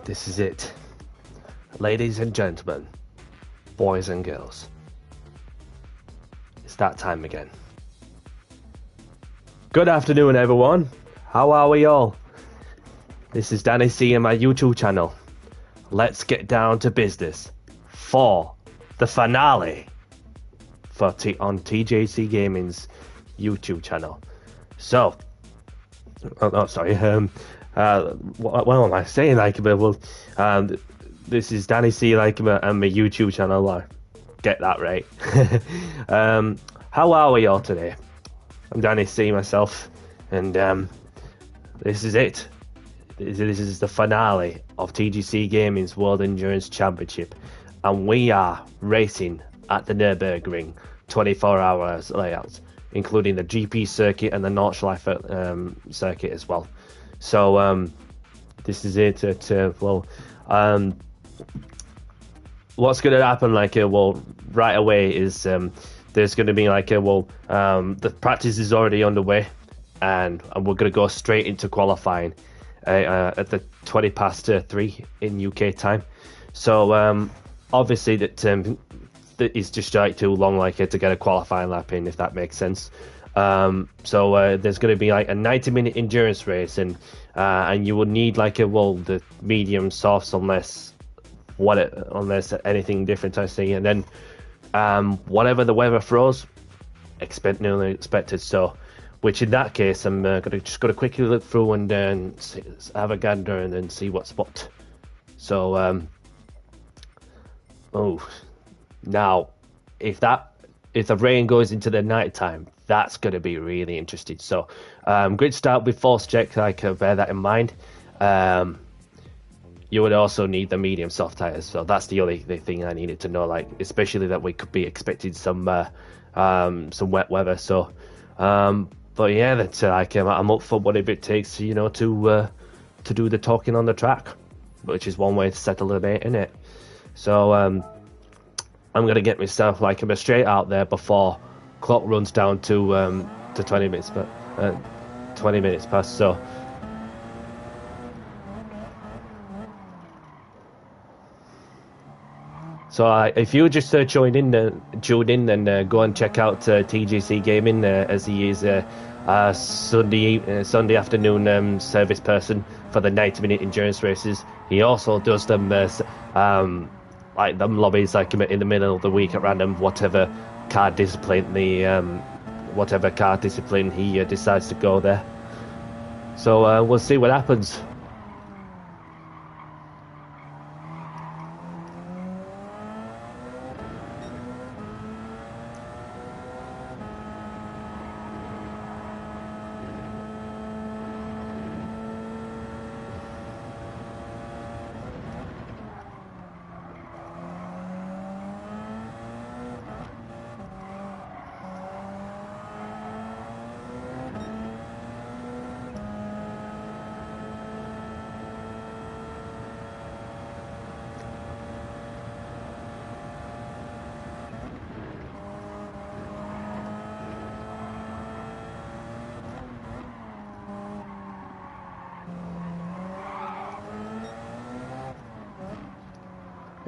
This is it. Ladies and gentlemen, boys and girls. It's that time again. Good afternoon, everyone. How are we all? This is Danny C and my YouTube channel. Let's get down to business for the finale on TJC Gaming's YouTube channel. So, sorry. What am I saying? This is Danny C and my YouTube channel. Get that right. How are we all today? I'm Danny C myself, and this is it. This is the finale of TJC Gaming's World Endurance Championship, and we are racing at the Nurburgring 24 hours layouts, including the GP circuit and the Nordschleife circuit as well. So this is it. What's going to happen right away is there's going to be the practice is already underway, and we're going to go straight into qualifying at the 3:20 in UK time. So obviously that is just too long to get a qualifying lap in, if that makes sense. So there's going to be a 90-minute endurance race, and you will need the medium softs unless anything different I see, and then whatever the weather throws, newly expected. So, which in that case, I'm going to quickly look through and have a gander and then see what's what. So, now if the rain goes into the night time, that's going to be really interesting. So, great start with force check. Bear that in mind. You would also need the medium soft tires, so that's the only thing I needed to know. Especially that we could be expecting some wet weather. So, but yeah, that's I'm up for whatever it takes, to do the talking on the track, which is one way to settle a bit, innit? So, I'm gonna get myself I'm straight out there before clock runs down to 20 minutes, but 20 minutes past. So if you just tuned in, then go and check out TJC Gaming, as he is Sunday afternoon service person for the 90-minute endurance races. He also does them them lobbies in the middle of the week at random, whatever car discipline he decides to go there. So we'll see what happens.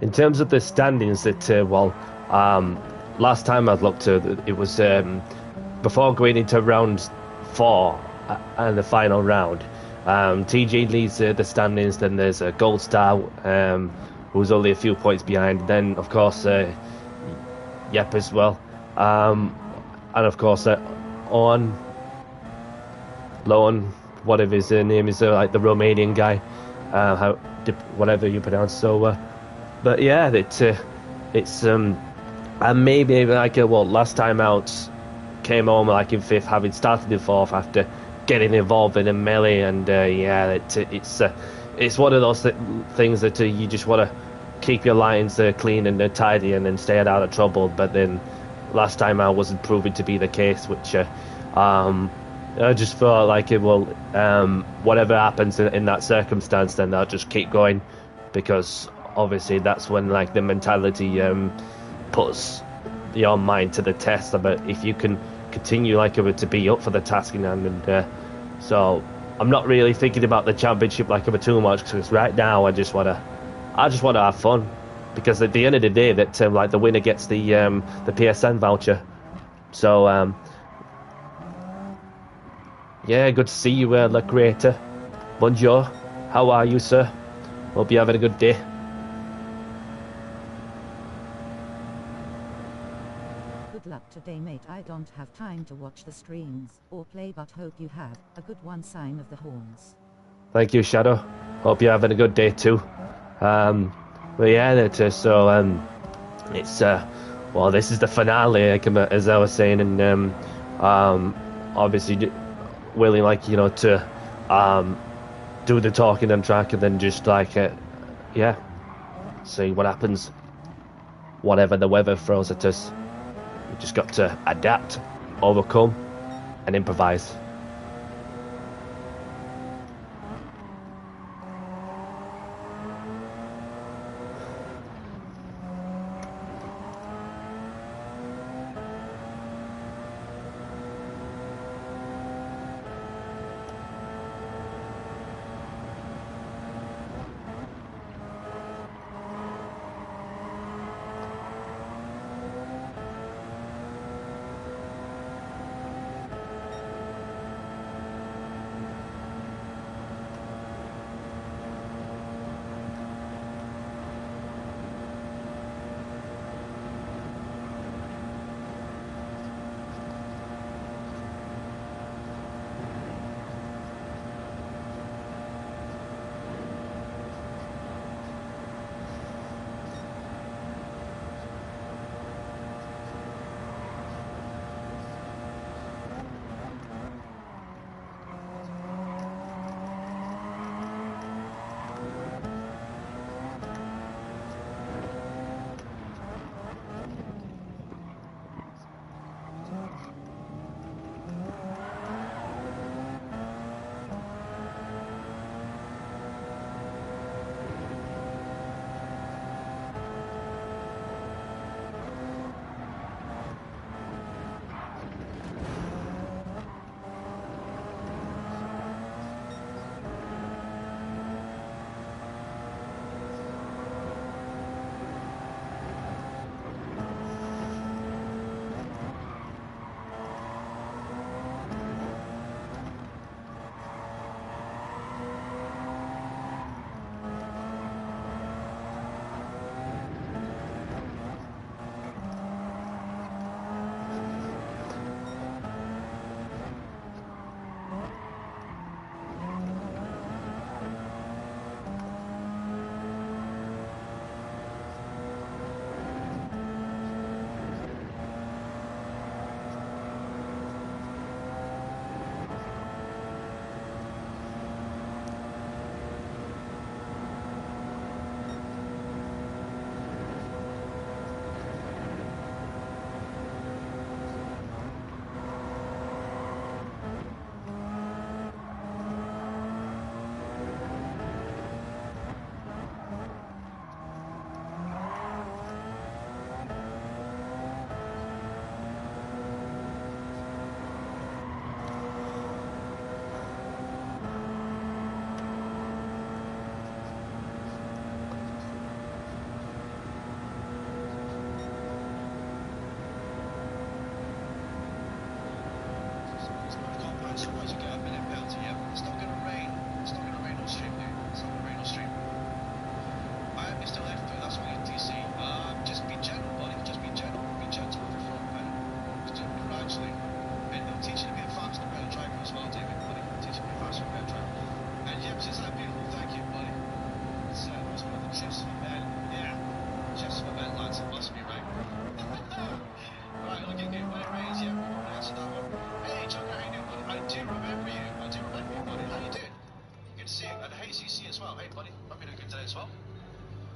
In terms of the standings, last time I looked, it was before going into round 4 and the final round. TJ leads the standings. Then there's a Gold Star, who's only a few points behind. Then, of course, Yep as well, and of course Loan, whatever his name is, the Romanian guy, whatever you pronounce. So. But yeah, it's and maybe last time out came home in 5th, having started in 4th after getting involved in a melee, and it's one of those things that you just want to keep your lines clean and tidy and then stay out of trouble. But then last time out wasn't proven to be the case, which I just felt whatever happens in that circumstance, then I'll just keep going, because obviously that's when the mentality puts your mind to the test. But if you can continue to be up for the task in hand, and so I'm not really thinking about the championship like I'm a too much because right now I just wanna have fun because at the end of the day that like the winner gets the PSN voucher. So yeah, good to see you, Le Creator. Bonjour, how are you, sir? Hope you're having a good day. Good luck today, mate. I don't have time to watch the streams or play, but hope you have a good one. Sign of the horns. Thank you, Shadow. Hope you're having a good day too. But yeah, it's well, this is the finale, like, as I was saying, and obviously willing, like, you know, to do the talking and track, and then just like yeah, see what happens, whatever the weather throws at us. We just got to adapt, overcome, and improvise.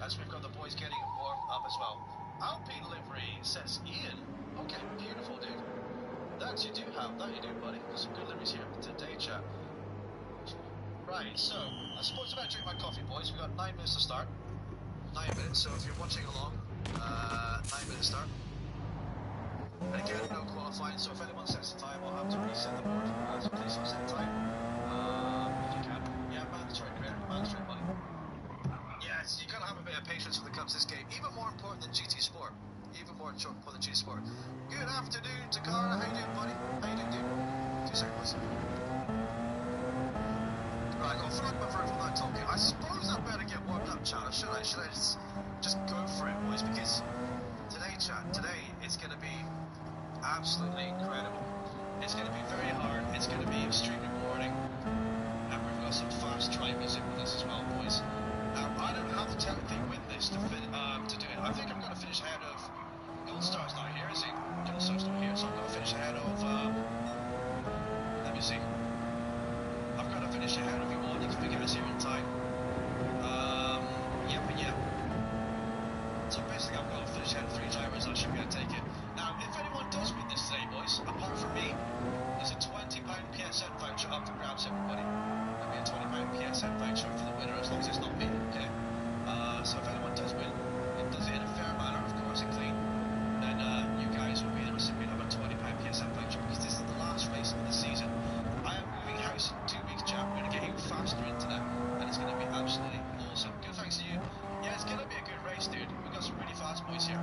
As we've got the boys getting warmed up as well. Alpine livery, says Ian. Okay, beautiful, dude. That you do have, that you do, buddy. There's some good liveries here today, chap. Right, so I suppose I'm about to drink my coffee, boys. We've got 9 minutes to start. 9 minutes, so if you're watching along, 9 minutes start. And again, no qualifying, so if anyone sets the time, I'll have to reset the board. So please don't set the time. have a bit of patience when it comes to this game. Even more important than GT Sport. Even more important than GT Sport. Good afternoon, Takara. How you doing, buddy? How you doing, dude? 2 seconds. Right, I'll throw my phone from that talking. I suppose I better get warmed up, chat. Should I just go for it, boys? Because today, chat, it's going to be absolutely incredible. It's going to be very hard. It's going to be extremely rewarding. And we've got some fast drive music with us as well, boys. Now, I don't have to technically win this to do it. I think I'm going to finish ahead of... Goldstar's not here, is he? Goldstar's not here, so I'm going to finish ahead of... let me see. I've got to finish ahead of you all if we get us here in time. Yeah. So basically, I've got to finish ahead of 3 drivers. I should be able to take it. Now, if anyone does win this today, boys, apart from me, there's a £20 PSN voucher up for grabs, everybody. There'll be a £20 PSN voucher for the winner, as long as it's not me, okay? So if anyone does win, it does it in a fair manner, of course, and clean, then you guys will be the recipient of a £20 PSN voucher, because this is the last race of the season. I am moving house in 2 weeks, chat. We're going to get even faster into that, and it's going to be absolutely awesome. Good thanks to you. Yeah, it's going to be a good race, dude. We've got some really fast boys here.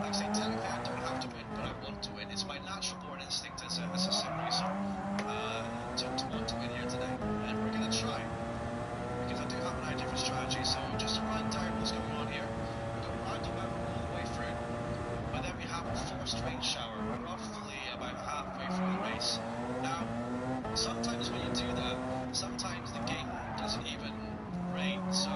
Like I say, technically I don't have to win, but I want to win. It's my natural born instinct as a sim racer to want to win here today. And we're going to try, because I do have an idea for strategy. So just to run down what's going on here, we've got random weather all the way through, and then we have a forced rain shower roughly about halfway through the race. Now, sometimes when you do that, sometimes the game doesn't even rain, so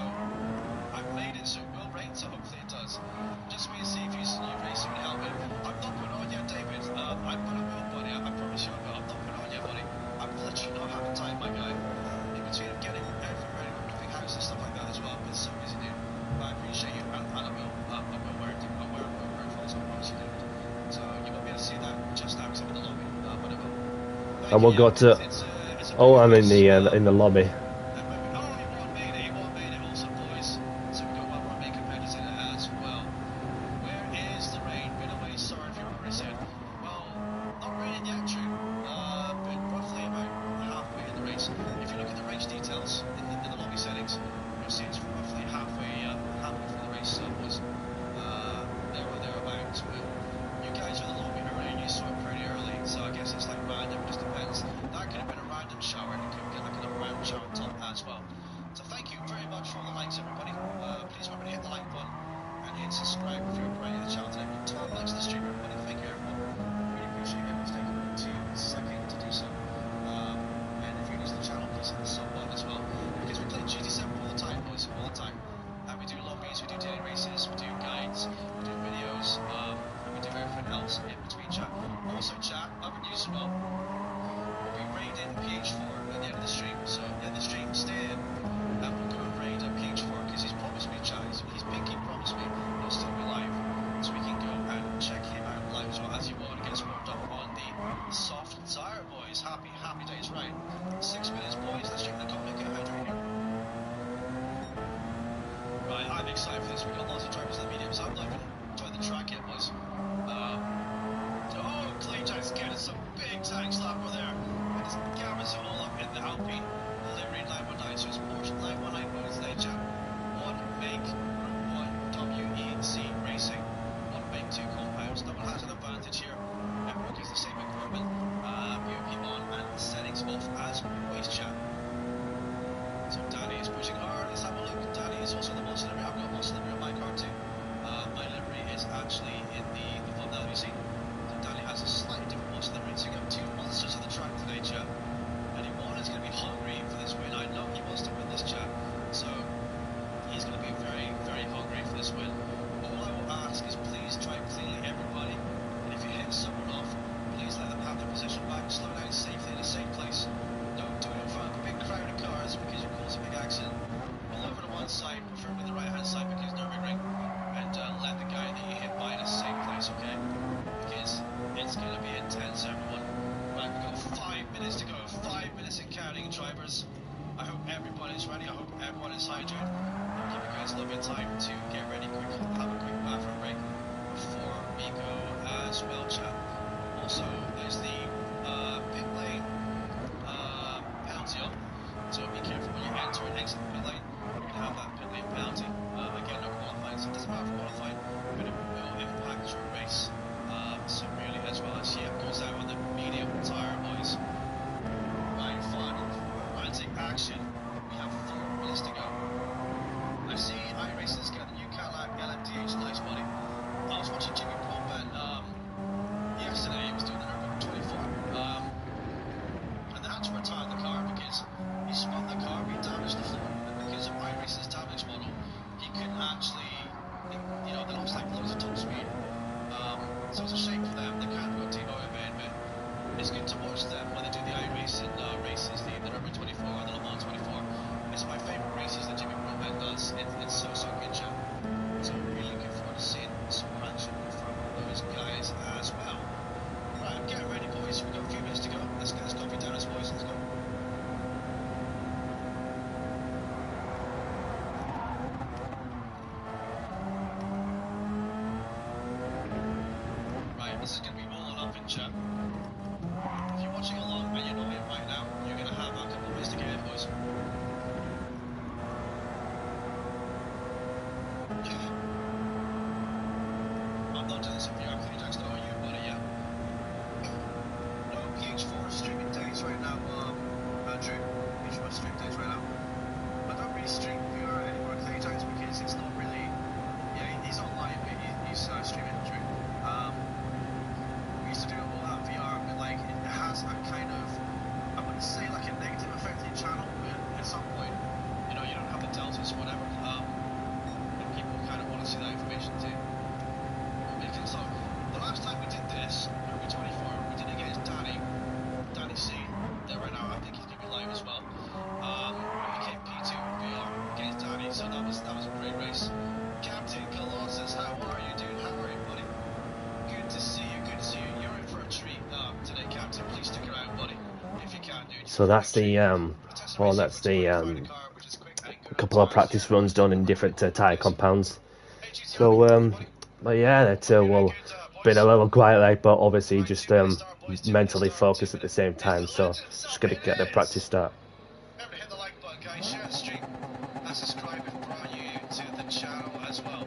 I've made it so it will rain, so hopefully it does. Just wait and see if you race and help it. I'm not putting on yet, David. I will, buddy. I promise you I will. I'm not putting on yet, buddy. I'm literally not having time, my guy. In between getting everything ready, moving house and stuff like that as well. It's so busy, dude. But I appreciate you, and I will. I will wear it. I'll wear it falls, I promise you, dude. So you won't be able to see that just now because I'm in the lobby, but I will. And we'll go to... Oh, I'm in the lobby. So be careful when you enter and exit the pit lane. You can have that pit lane penalty. Again, no up in chat. If you're watching along and you're not in right now, you're going to have a couple of minutes to get in, boys. I'm not doing this if you're actually just know you, buddy, yeah. No PH4 streaming days right now, Andrew. PH4 stream days right now. I don't really stream VR anymore at Clayjax because it's not really. Yeah, he's online, but he's streaming Andrew. We used to do all that VR, but like it has a kind of, I wouldn't say like a negative effect on your channel, but at some point, you know, you don't have the deltas or whatever. And people kind of want to see that information too. So the last time we did this, we 24, we did it against Danny C. There right now, I think he's gonna be live as well. We became P2 VR against Danny, so that was a great race. Captain Colossus, how are you, dude? How are you, buddy? Good to see you. Good to see you. You're in for a treat today, Captain. Please stick around, buddy, if you can, dude. So that's the a couple of practice runs done in different tyre compounds. So but yeah, that's well, been a little quiet, like, but obviously just mentally focused at the same time. So just gonna get the practice start. Remember to hit the like button, guys. Share the stream and subscribe if we brought you to the channel as well.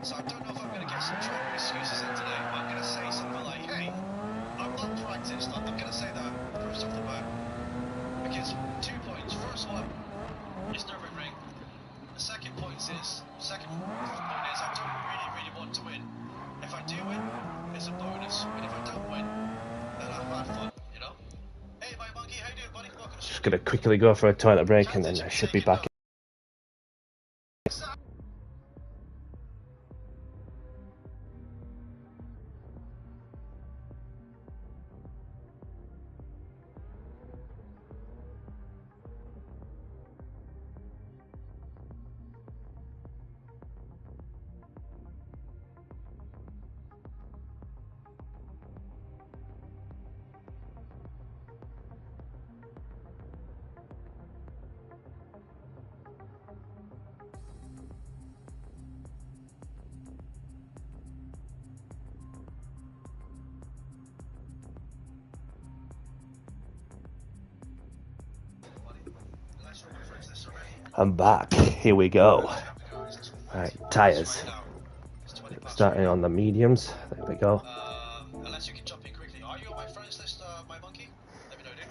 So I don't know if I'm gonna get some trouble excuses in today. I'm gonna say something like, "Hey, I'm not practiced." I'm gonna say that first off the bat because 2 points. First one is Nurburgring. The second point is I don't really want to win. If I do win, it's a bonus. But if I don't win, then I've had fun, you know? Hey, my monkey, how you doing, buddy? Welcome to Just gonna quickly go for a toilet break and then I should be back. I'm back. Here we go. Alright, tyres. Starting on the mediums. There we go. Unless you can jump in quickly. Are you on my friends list, my monkey? Let me know, dude.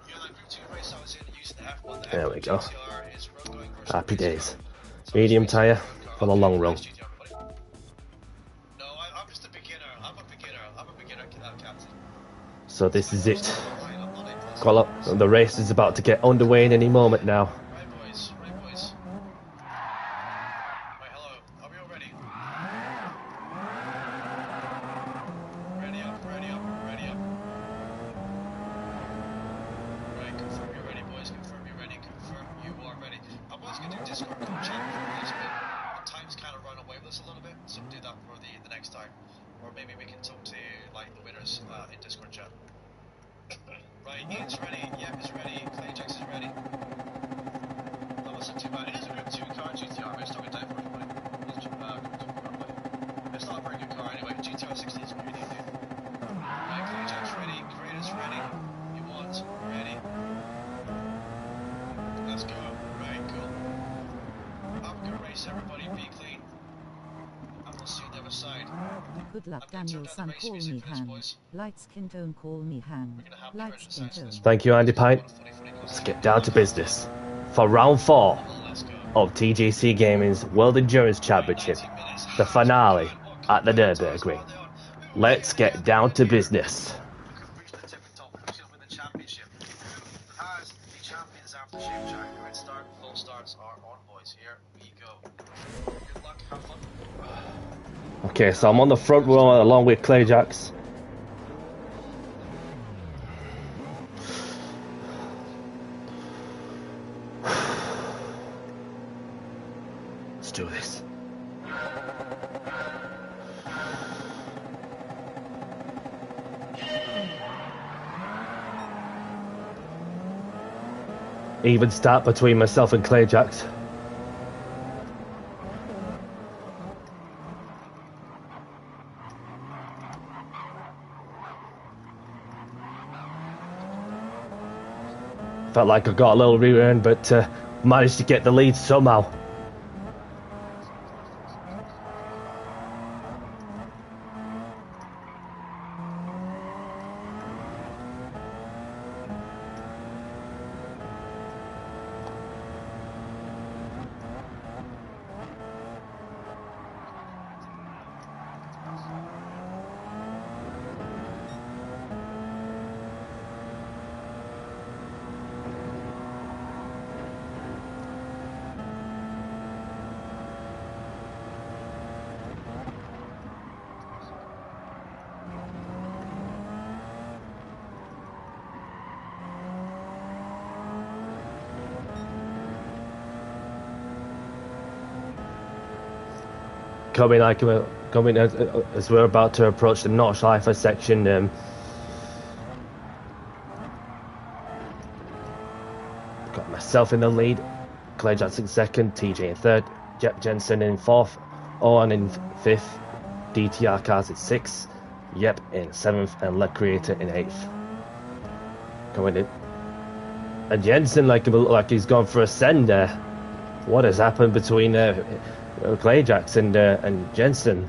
You're in that group 2 race I was in using the F1. The There F1 we go. GTR is road going versus Happy race days. car. Medium tyre for the long run. No, I'm just a beginner. I'm a beginner captain. So this is it. The race is about to get underway in any moment now. Right, boys. Right, hello. Are we all ready? Ready up. Right, confirm you're ready, boys. Confirm you're ready. Confirm you are ready. I was going to do Discord call chat for this bit. The time's kind of run away with us a little bit, so do that for the next time. Or maybe we can talk to, like, the winners in Discord chat. Right, Ian's ready, Yep is ready, Clayjax is ready. That wasn't too bad. It is a Group 2 car, GTR, but it's not a time for everybody. It's not a very good car anyway, GTR 16 is pretty good. Right, Clayjax ready, Kratos ready, you want, ready. Let's go, right, cool. Have a good race everybody, be clean. And we'll see you on the other side. Good luck, Daniel son, call me Han. Light skin tone, call me Han. Light skin tone. Thank you, Andy Pine. Let's get down to business for round 4 of TJC Gaming's World Endurance Championship, the finale at the Nurburgring. Let's get down to business. Okay, so I'm on the front row along with Clayjax. Let's do this. Even start between myself and Clayjax. Felt like I got a little rear-end, but managed to get the lead somehow. Coming as we're about to approach the Nordschleife section. Got myself in the lead, Claire Jackson second, TJ in third, Jep Jensen in fourth, Owen in fifth, DTR Cars in sixth, Yep in seventh, and Lead Creator in eighth. Coming in, and Jensen like he's gone for a send there. What has happened between Clay Jackson and Jensen?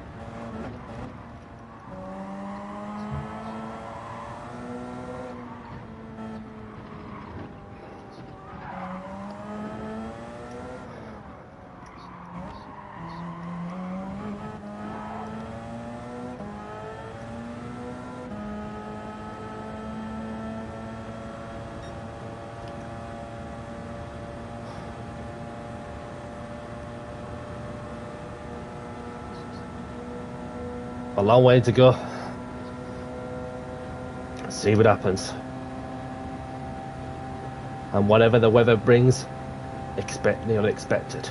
A long way to go. Let's see what happens. And whatever the weather brings, expect the unexpected.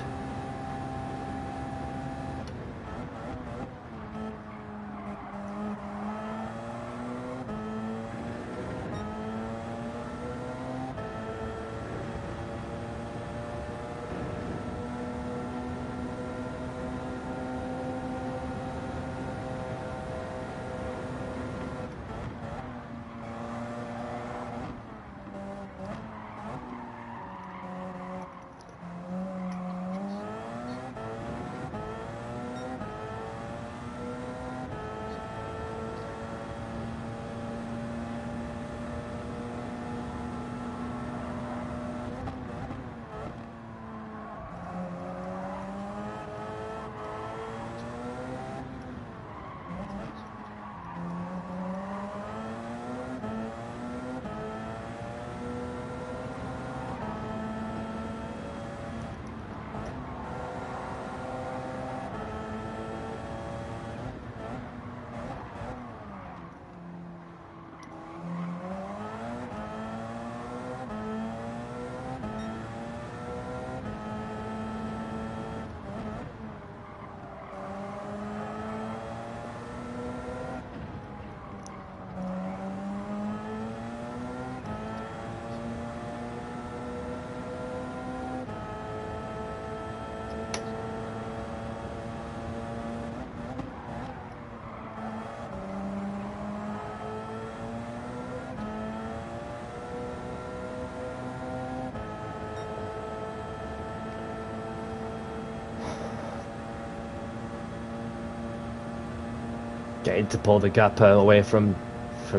Getting to pull the gap away from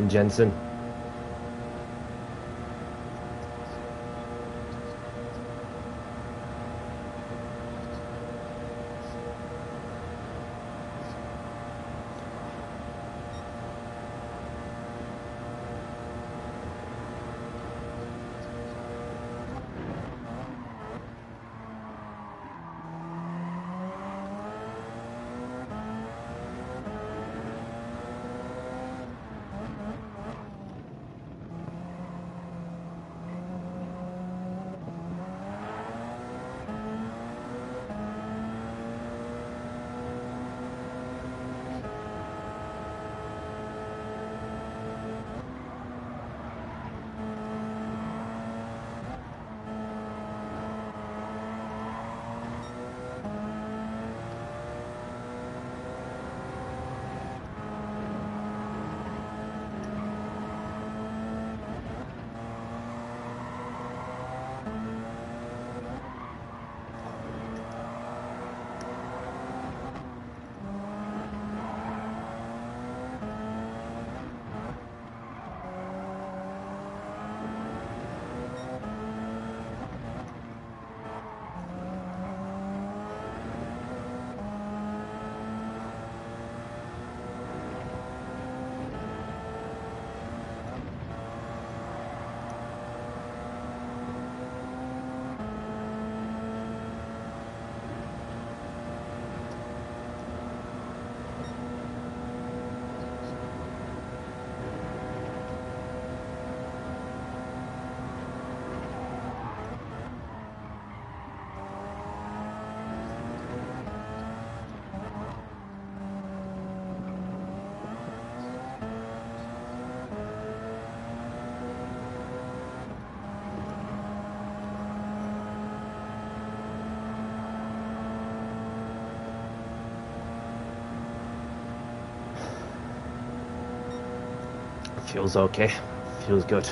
Jensen. Feels okay. Feels good.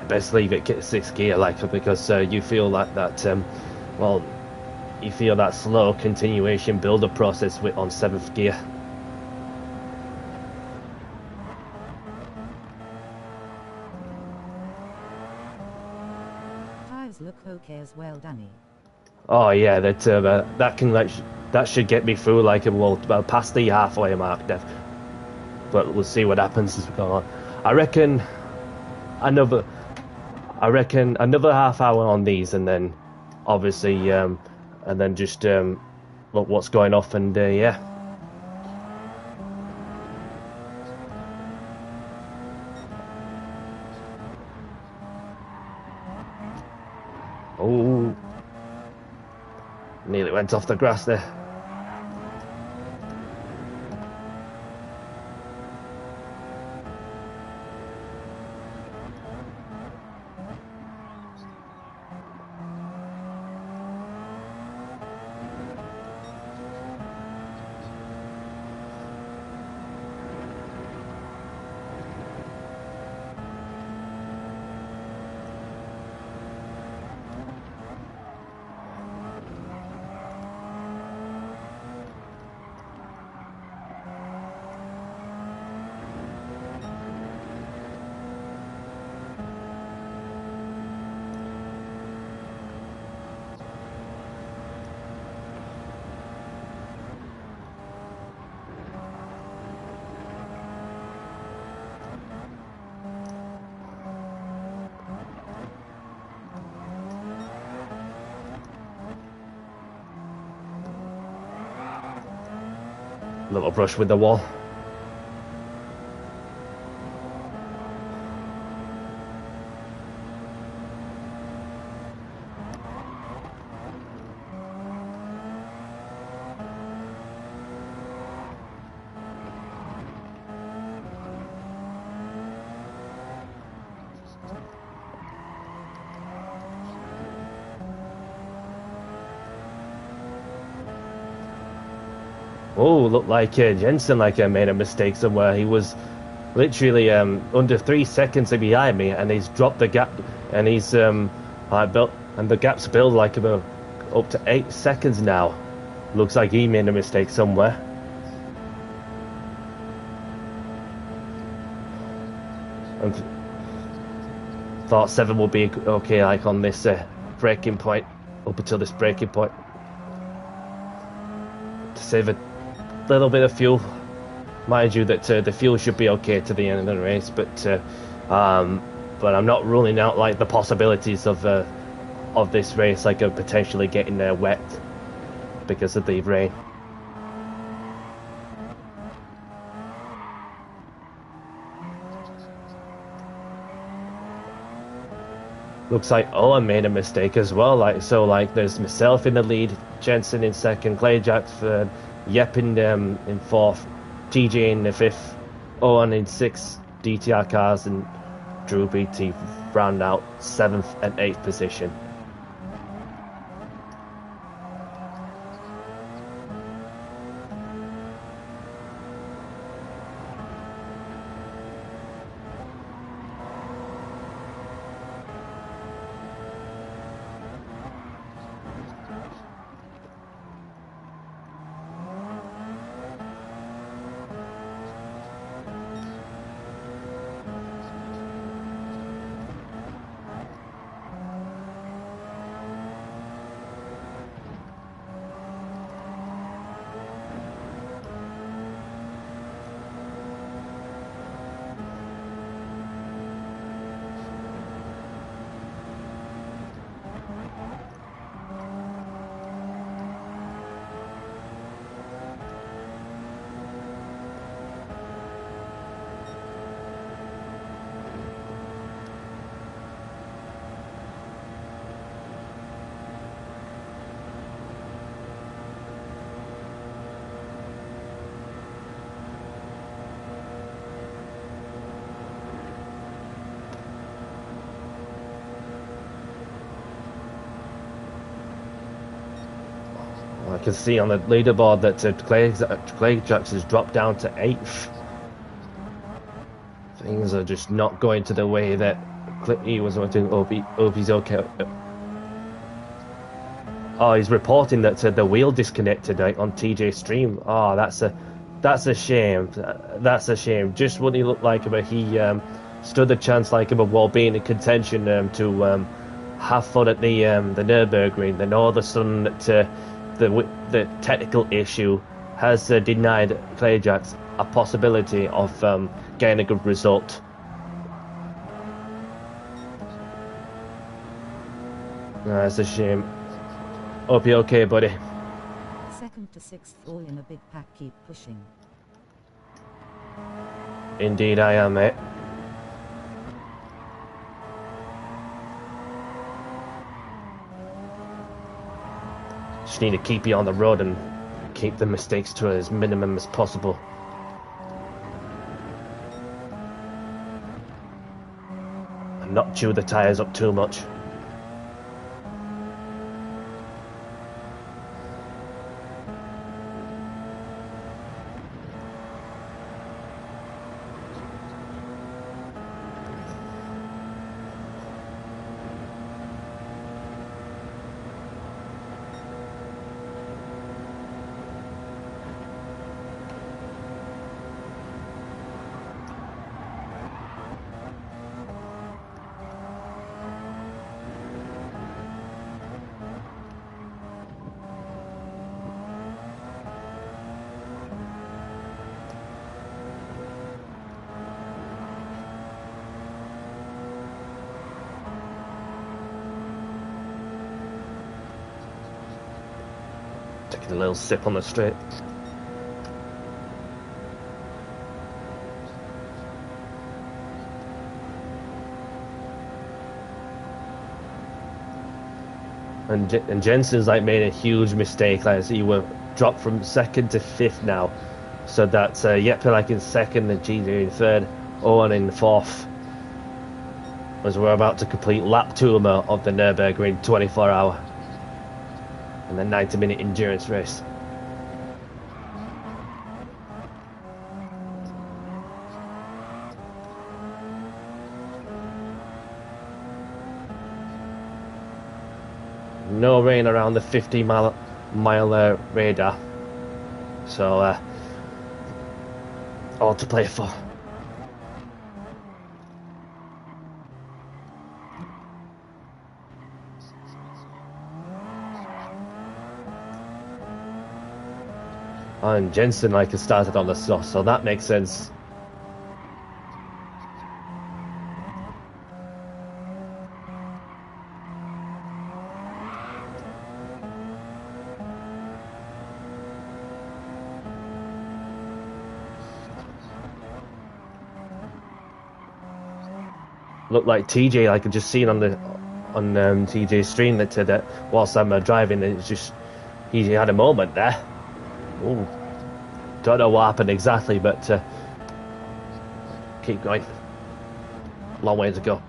Best leave it 6th gear, like, because you feel like that. Well, you feel that slow continuation build-up process on 7th gear. Tires look okay as well, Danny. Oh yeah, that can that should get me through like well past the halfway mark, Dev. But we'll see what happens as we go on. I reckon another half hour on these, and then obviously and then just look what's going off, and yeah. Oh, nearly went off the grass there. Little brush with the wall. Oh, looked like Jensen made a mistake somewhere. He was literally under 3 seconds behind me, and he's dropped the gap, and he's built, and the gap's built like about up to 8 seconds now. Looks like he made a mistake somewhere. And thought 7 would be okay, like on this braking point, up until this braking point, to save a little bit of fuel. Mind you that the fuel should be okay to the end of the race, but I'm not ruling out like the possibilities of this race, like of potentially getting wet because of the rain. Looks like Owen made a mistake as well. Like there's myself in the lead, Jensen in second, Clay Jacks third, Yep in 4th, TJ in the 5th, Owen in 6th, DTR cars and Drew BT round out 7th and 8th position. can see on the leaderboard that Clay Jackson's dropped down to 8th. Things are just not going to the way that he was wanting. Hope he's okay. Oh, he's reporting that the wheel disconnected on TJ stream. Oh, that's a shame. That's a shame. Just what he looked like, but he stood a chance like him of well being in contention to have fun at the Nurburgring. Then all of a sudden, the technical issue has denied Clayjacks a possibility of getting a good result. That's a shame. Hope you're okay, buddy. 2nd to 6th, all in a big pack. Keep pushing. Indeed, I am, mate. Just need to keep you on the road and keep the mistakes to as minimum as possible. And not chew the tyres up too much. Taking a little sip on the straight. And Jensen's like made a huge mistake. Like so you were dropped from 2nd to 5th now, so that's Jeppe like in 2nd and GJ in 3rd, Owen in 4th. As we're about to complete lap 2 of the Nurburgring 24-hour and the 90-minute endurance race. No rain around the 50-mile radar, so all to play for. And Jensen like has started on the sauce, so that makes sense. Looked like TJ, like I just seen on TJ's stream that whilst I'm driving, it's just he had a moment there. Ooh. Don't know what happened exactly, but keep going. Long way to go.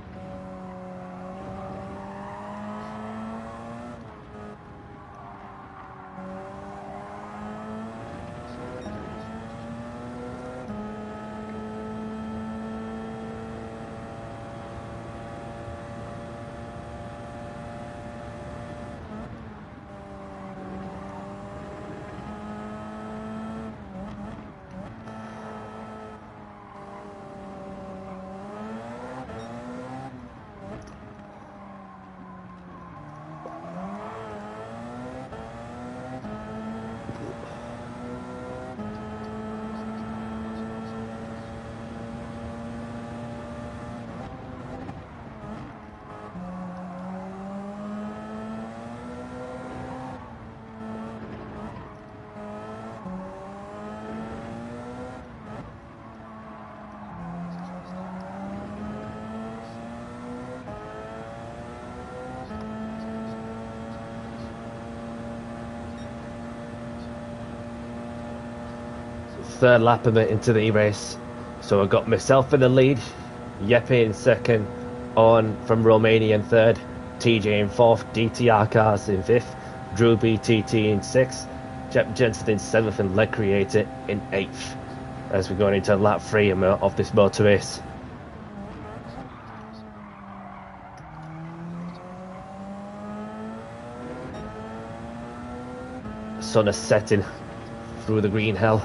Third lap of it into the race, so I got myself in the lead, Jeppe in 2nd, Owen from Romania in 3rd, TJ in 4th, DTR Cars in 5th, Drew BTT in 6th, Jensen in 7th and Leg Creator in 8th as we're going into lap 3 of this motor race. The sun is setting through the green hell.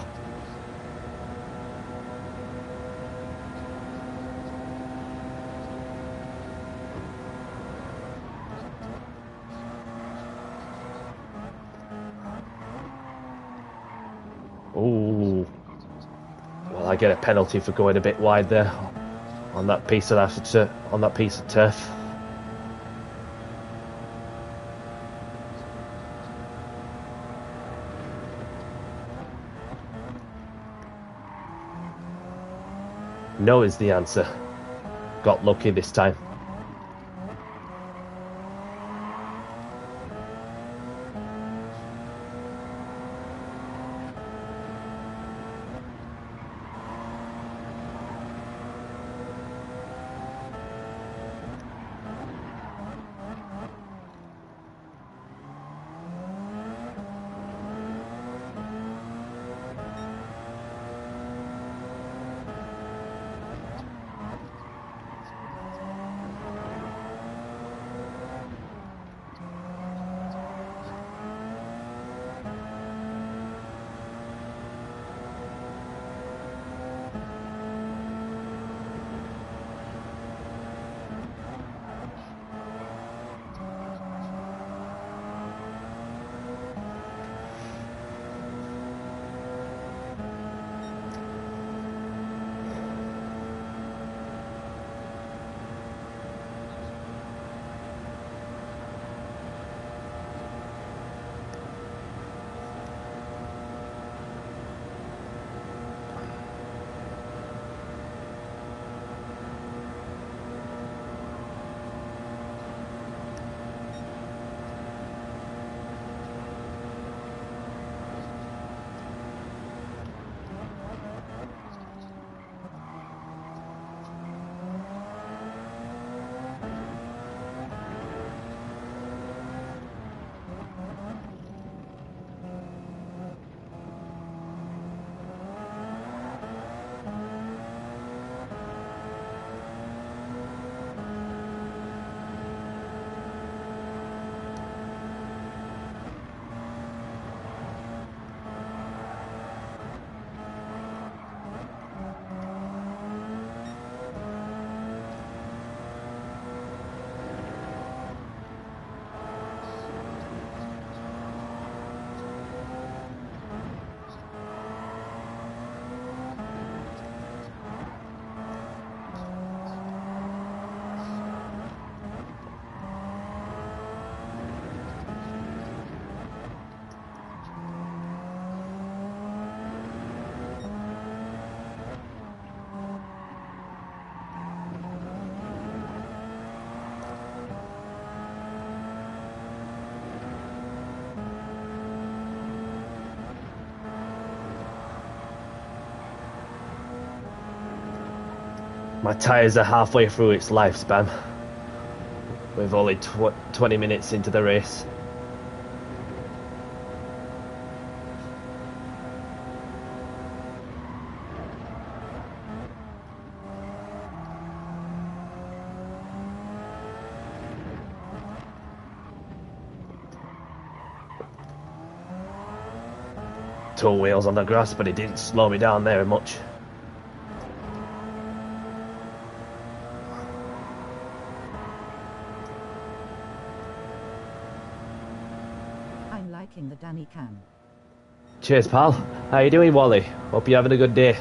Ooh. Well, I get a penalty for going a bit wide there on that piece of turf. No is the answer. Got lucky this time. My tyres are halfway through its lifespan. We're only 20 minutes into the race. Two wheels on the grass, but it didn't slow me down there much. I'm liking the Danny cam. Cheers, pal. How you doing, Wally? Hope you're having a good day.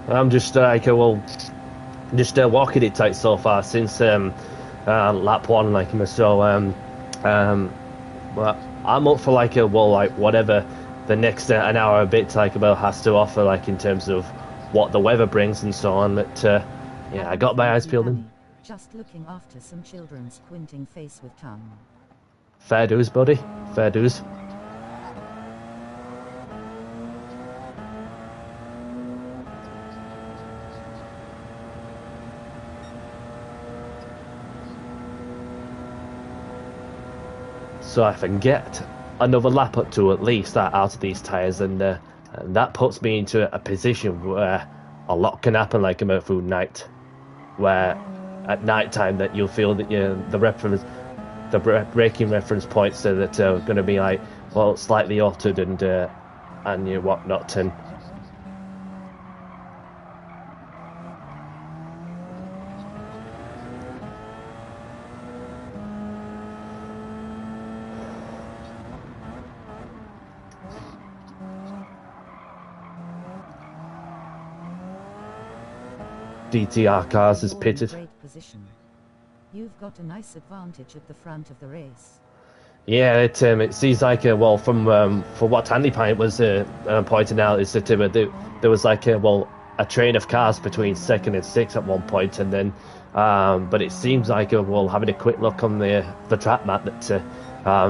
I'm just walking it tight so far since lap 1, so but I'm up for whatever the next an hour a bit has to offer, in terms of what the weather brings and so on. But yeah, I got my eyes peeled in. Just looking after some children squinting face with tongue. Fair dues, buddy. Fair dues. so I can get another lap up to at least that out of these tyres, and that puts me into a position where a lot can happen like through night, where at night time that you'll feel that the braking reference points that are going to be like, well, slightly altered and whatnot, and DTR cars is pitted. Great position. You've got a nice advantage at the front of the race. Yeah, it seems like well from what Andy Pint was pointing out is that there was like a train of cars between second and sixth at one point, and then but it seems like having a quick look on the track map that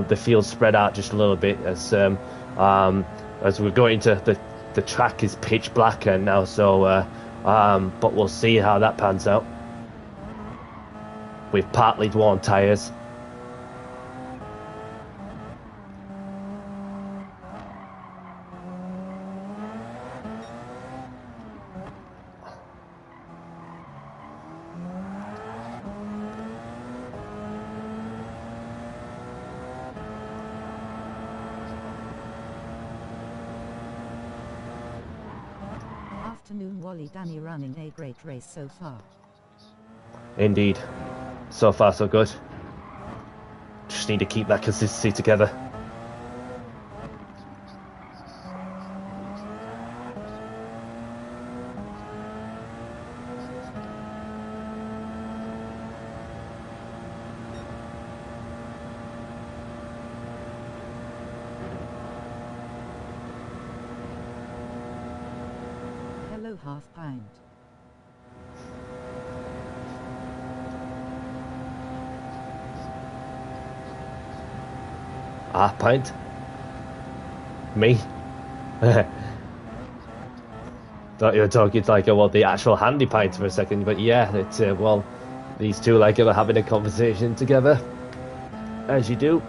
the field spread out just a little bit as we're going to the track is pitch black and now, so but we'll see how that pans out with partly worn tyres. Afternoon, Wally Danny running a great race so far. Indeed. So far so good. Just need to keep that consistency together. Hello, half pint. Half pint? Me? Thought you were talking like the actual handy pint for a second, but yeah, it's these two like are having a conversation together, as you do.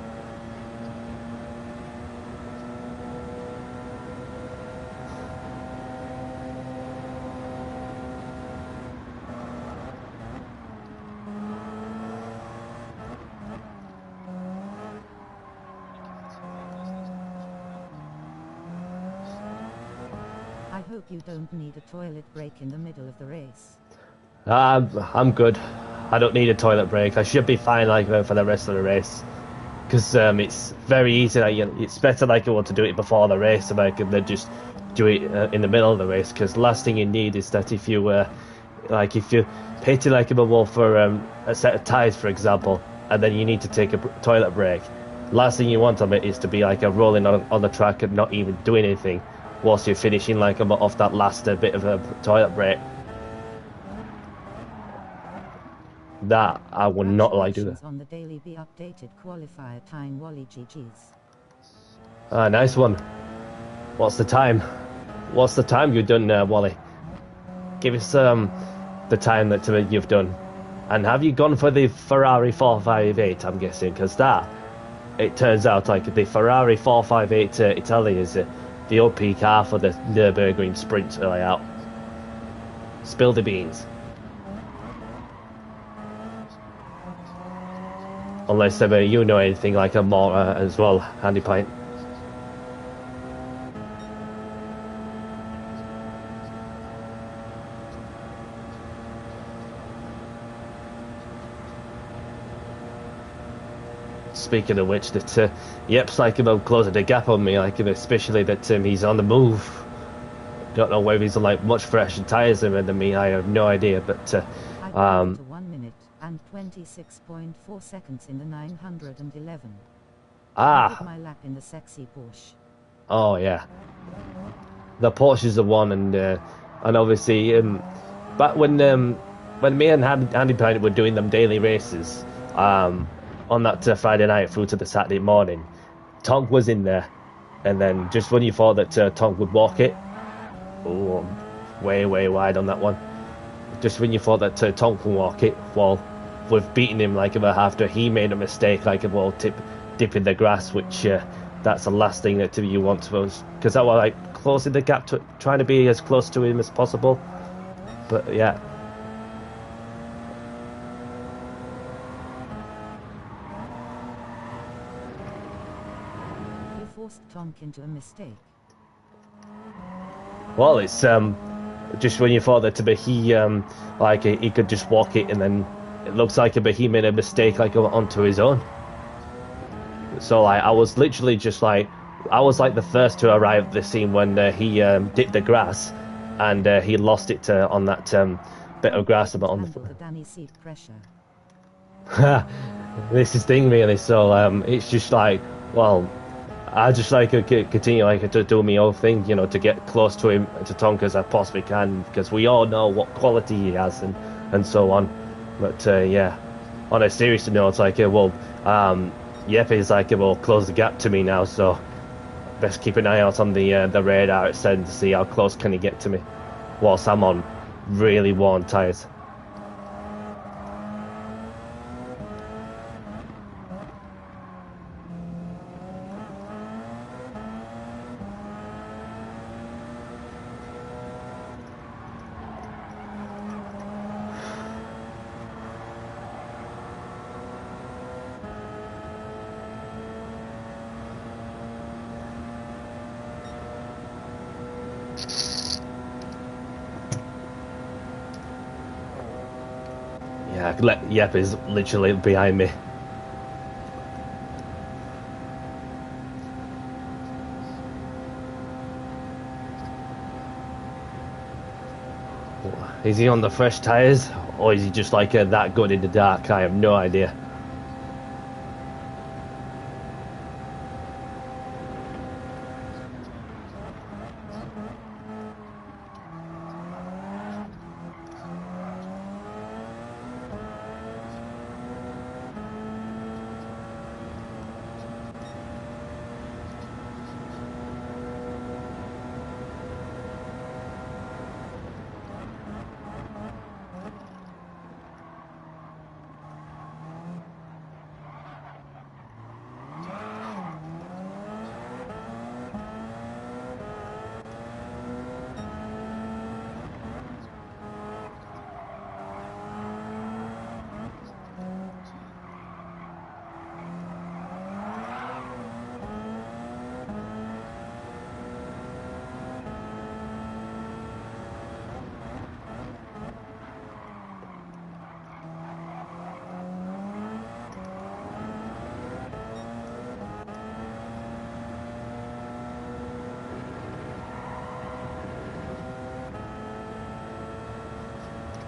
I hope you don't need a toilet break in the middle of the race. I'm good. I don't need a toilet break. I should be fine for the rest of the race, because it's very easy. It's better to do it before the race than just do it in the middle of the race. Because the last thing you need is that if you're pitting for a set of tyres, for example, and then you need to take a toilet break. Last thing you want of it is to be rolling on the track and not even doing anything whilst you're finishing off that last bit of a toilet break. That I would not like to do that. On the daily be updated qualifier time, Wally GG's. Nice one. What's the time? What's the time you've done, Wally? Give us the time that you've done. And have you gone for the Ferrari 458, I'm guessing? Because it turns out the Ferrari 458 Italy is the OP car for the Nurburgring sprint layout. Spill the beans. Unless you know anything more as well, Handy Pint. Speaking of which, that Yep's closing the gap on me, especially that he's on the move. Don't know whether he's on much fresher tyres than me. I have no idea, but I to 1 minute and 26.4 seconds in the 911. I did my lap in the sexy Porsche. Oh yeah, the Porsche's the one, and obviously back when me and Andy Pint were doing them daily races on that Friday night through to the Saturday morning, Tonk was in there, and then just when you thought that Tonk would walk it, way wide on that one. Just when you thought that Tonk would walk it, well, we've beaten him after he made a mistake, dipping the grass, which that's the last thing that you want to, because that was like closing the gap, to trying to be as close to him as possible. But yeah. You forced Tonk into a mistake. Well, it's just when you thought that to be he could just walk it, and then it looks like he made a mistake like onto his own. So like I was literally just like I was like the first to arrive at the scene when he dipped the grass, and he lost it on that bit of grass about on the Danny seat pressure. This is thing really. So it's just like, well, I just like continue like to do my own thing, you know, to get close to him, to Tonk as I possibly can, because we all know what quality he has and so on. But yeah, on a serious note, it's like Yep is like will close the gap to me now, so best keep an eye out on the radar it said to see how close can he get to me, whilst I'm on really worn tyres. Yeah, Yep is literally behind me. Is he on the fresh tyres, or is he just like that good in the dark? I have no idea.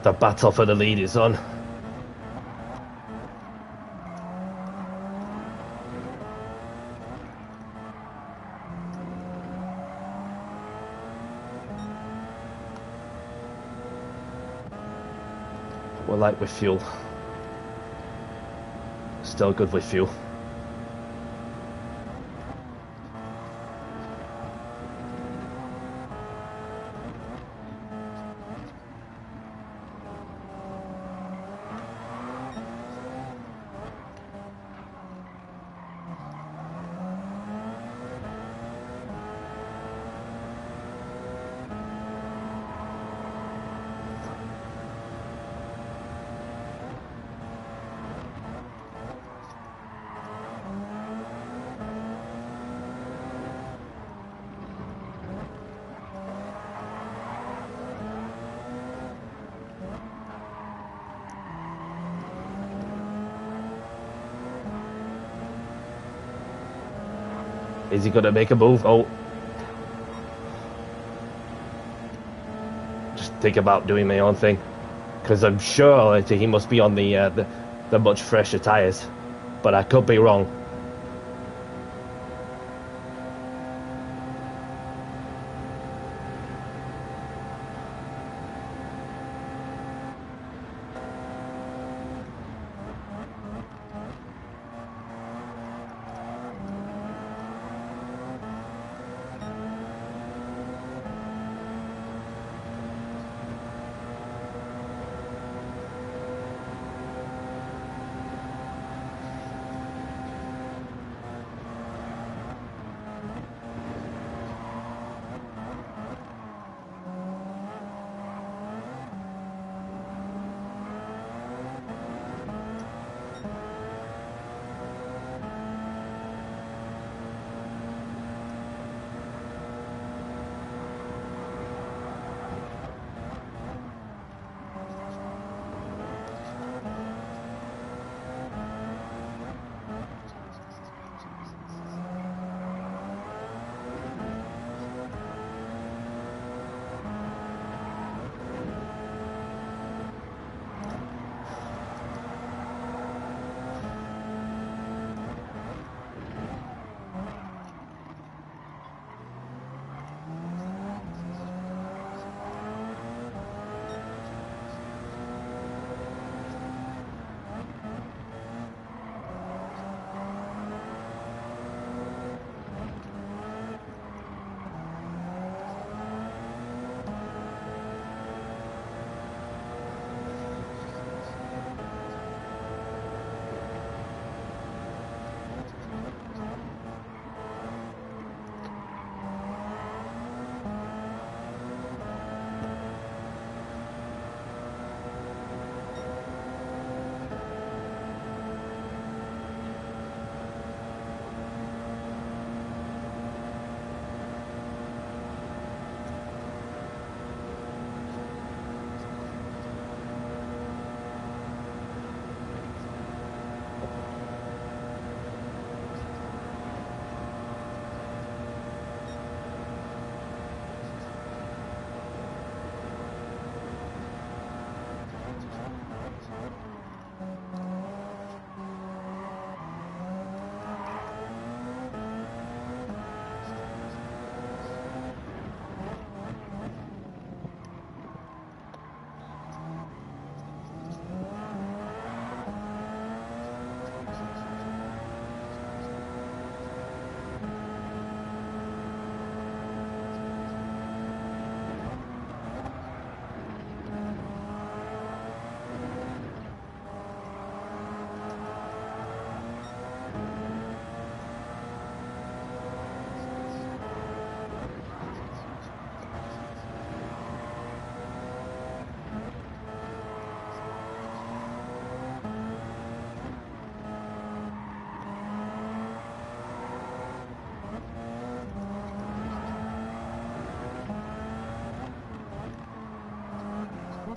The battle for the lead is on. We're light with fuel. Still good with fuel. Is he going to make a move? Oh. Just think about doing my own thing. Because I'm sure that he must be on the much fresher tyres. But I could be wrong.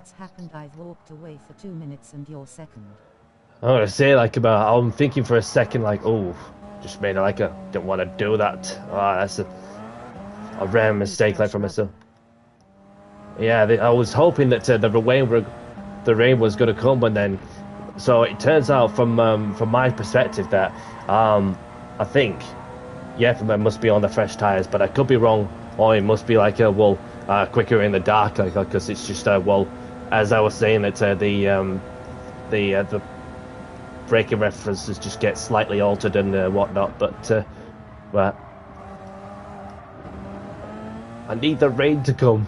What's happened? I've walked away for 2 minutes and you're second. I'm gonna say like I'm thinking for a second like, oh, just made it like a didn't want to do that. That's a rare mistake like from myself. Yeah, I was hoping that the rain was gonna come, and then so it turns out from my perspective that I think it must be on the fresh tires, but I could be wrong, or it must be like quicker in the dark, like because it's just as I was saying that the braking references just get slightly altered and whatnot, but I need the rain to come.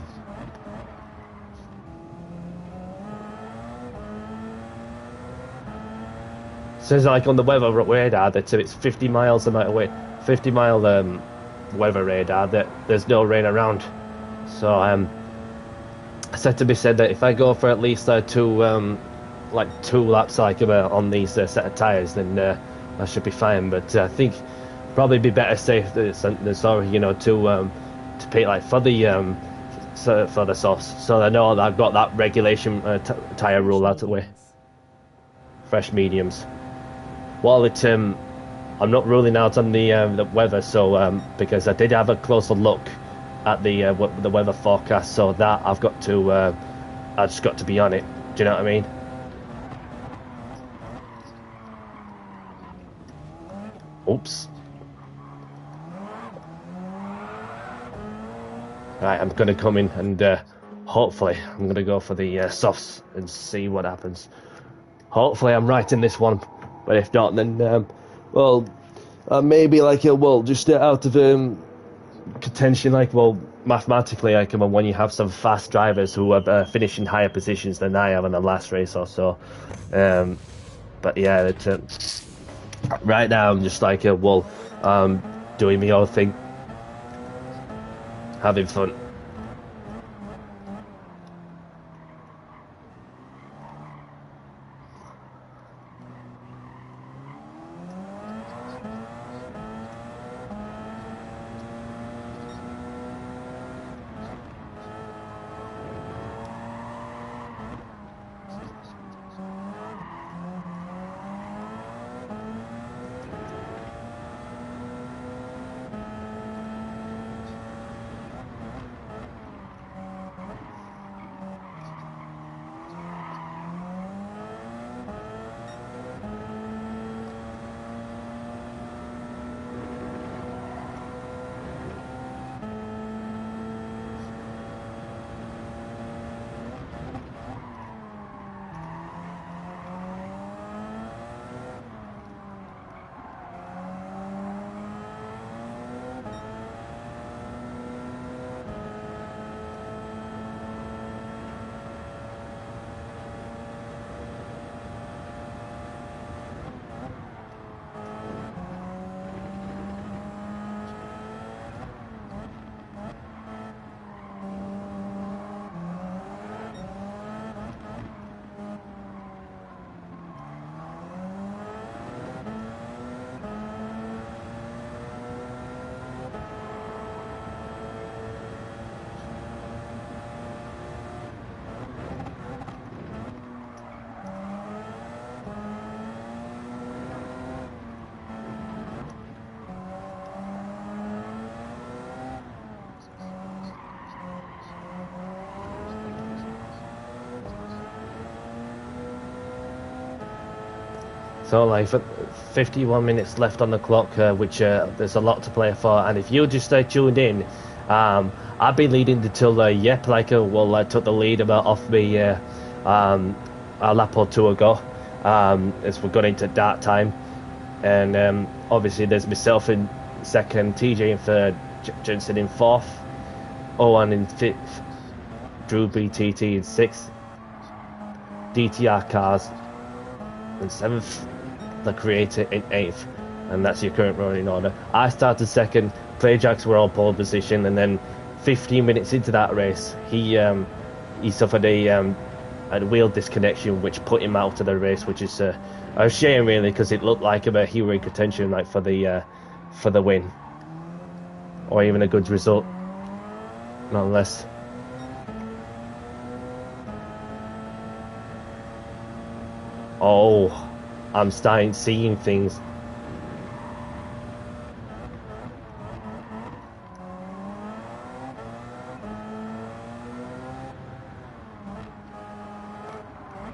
Says like on the weather radar that it's 50 miles a mile away, 50-mile weather radar that there's no rain around. So said to be said that if I go for at least two laps on these set of tires, then I should be fine. But I think probably be better safe than sorry, to pay like for the softs. So I know that I've got that regulation tire rule out of the way. Fresh mediums. While I'm not ruling out on the weather, so because I did have a closer look at the weather forecast, so that I just got to be on it. Do you know what I mean? Oops. Right, I'm gonna come in and hopefully I'm gonna go for the softs and see what happens. Hopefully I'm right in this one, but if not, then maybe just out of contention, mathematically, when you have some fast drivers who are finishing higher positions than I have in the last race or so. But yeah, right now I'm just doing my own thing, having fun. So 51 minutes left on the clock, which there's a lot to play for. And if you just tuned in, I've been leading until took the lead off me a lap or two ago, as we got into dark time. And obviously there's myself in second, TJ in third, Jensen in fourth, Owen in fifth, Drew BTT in sixth, DTR Cars in seventh, the Creator in eighth, and that's your current running order. I started second, Playjacks were on pole position, and then 15 minutes into that race, he suffered a wheel disconnection, which put him out of the race, which is a shame really, because it looked like he were in contention for the win, or even a good result, nonetheless. Oh, I'm starting seeing things.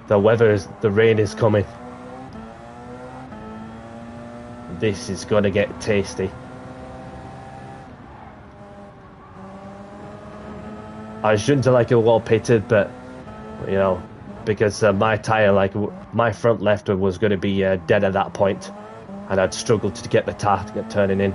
The rain is coming. This is gonna get tasty. I shouldn't have well pitted, but you know, because my tire, my front left was going to be dead at that point, and I'd struggled to get the tire to get turning in.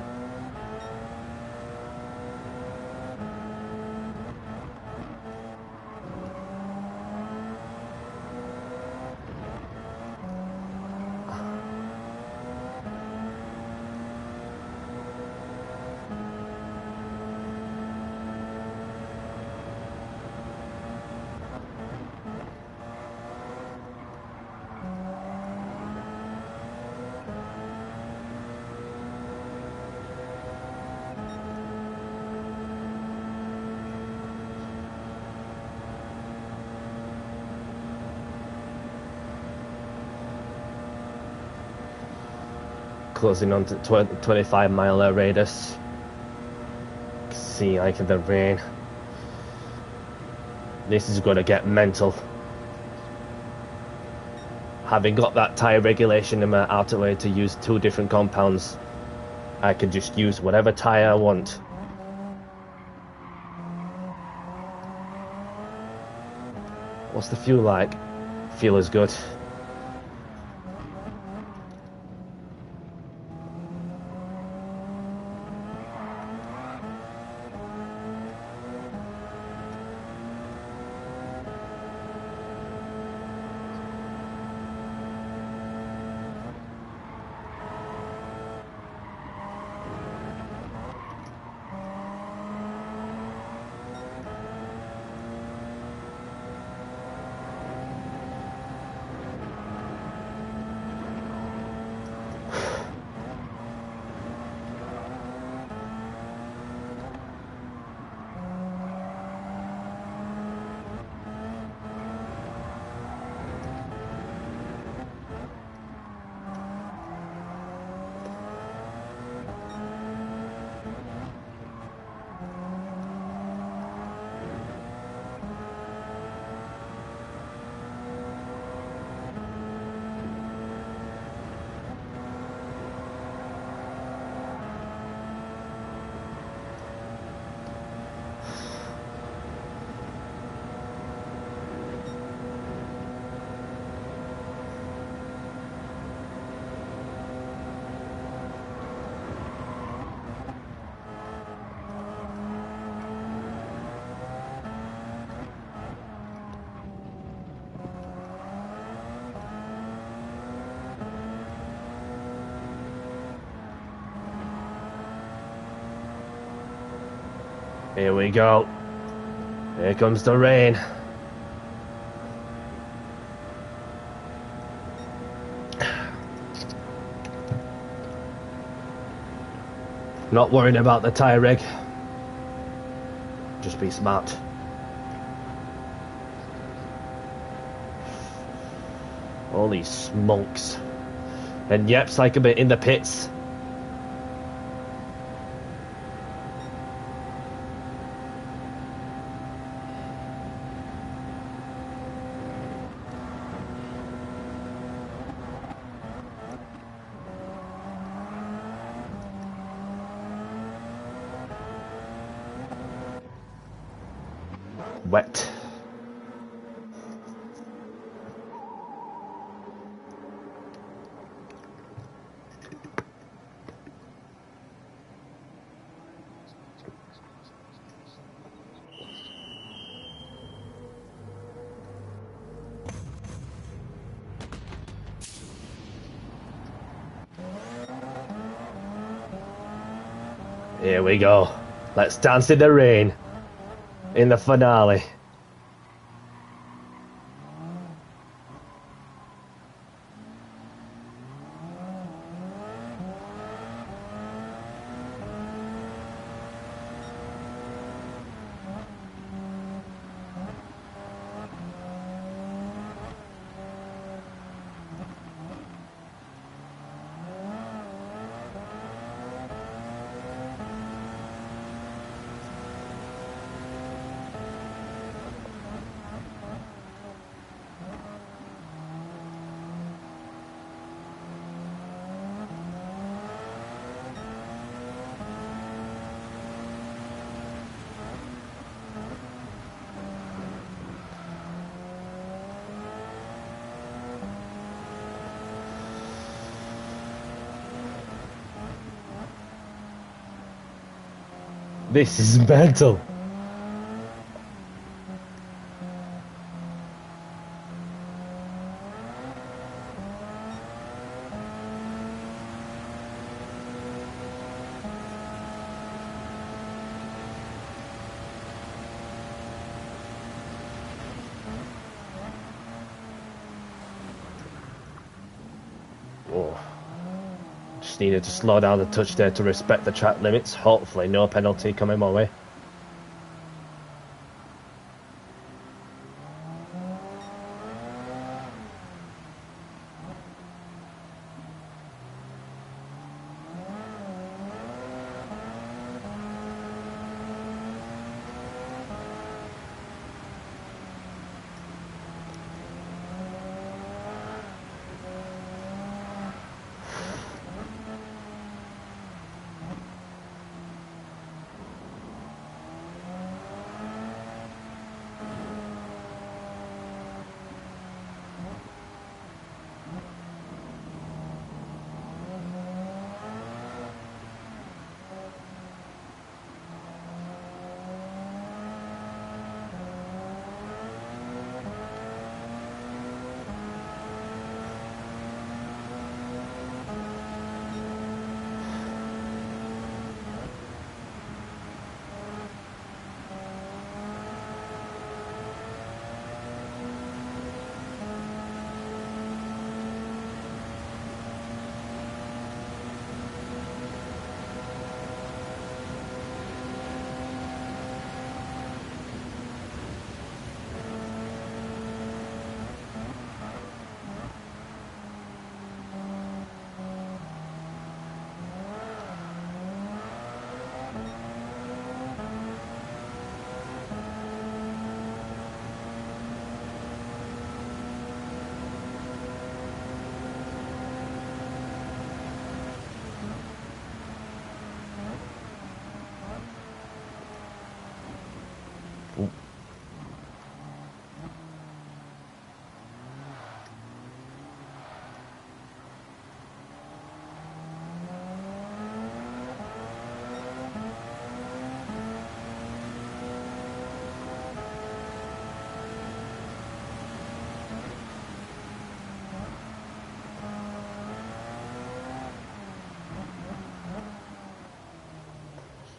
Closing on to 25-mile radius. See, the rain. This is going to get mental. Having got that tire regulation in my outerwear to use 2 different compounds, I can just use whatever tire I want. What's the fuel like? Fuel is good. Here we go. Here comes the rain. Not worrying about the tire reg. Just be smart. Holy smokes. And yep, like a bit in the pits. Wet. Here we go. Let's dance in the rain. In the finale. This is mental. Just needed to slow down the touch there to respect the track limits. Hopefully no penalty coming my way.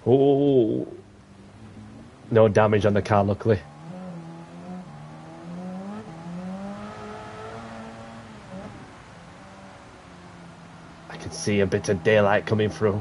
Oh, no damage on the car, luckily. I can see a bit of daylight coming through.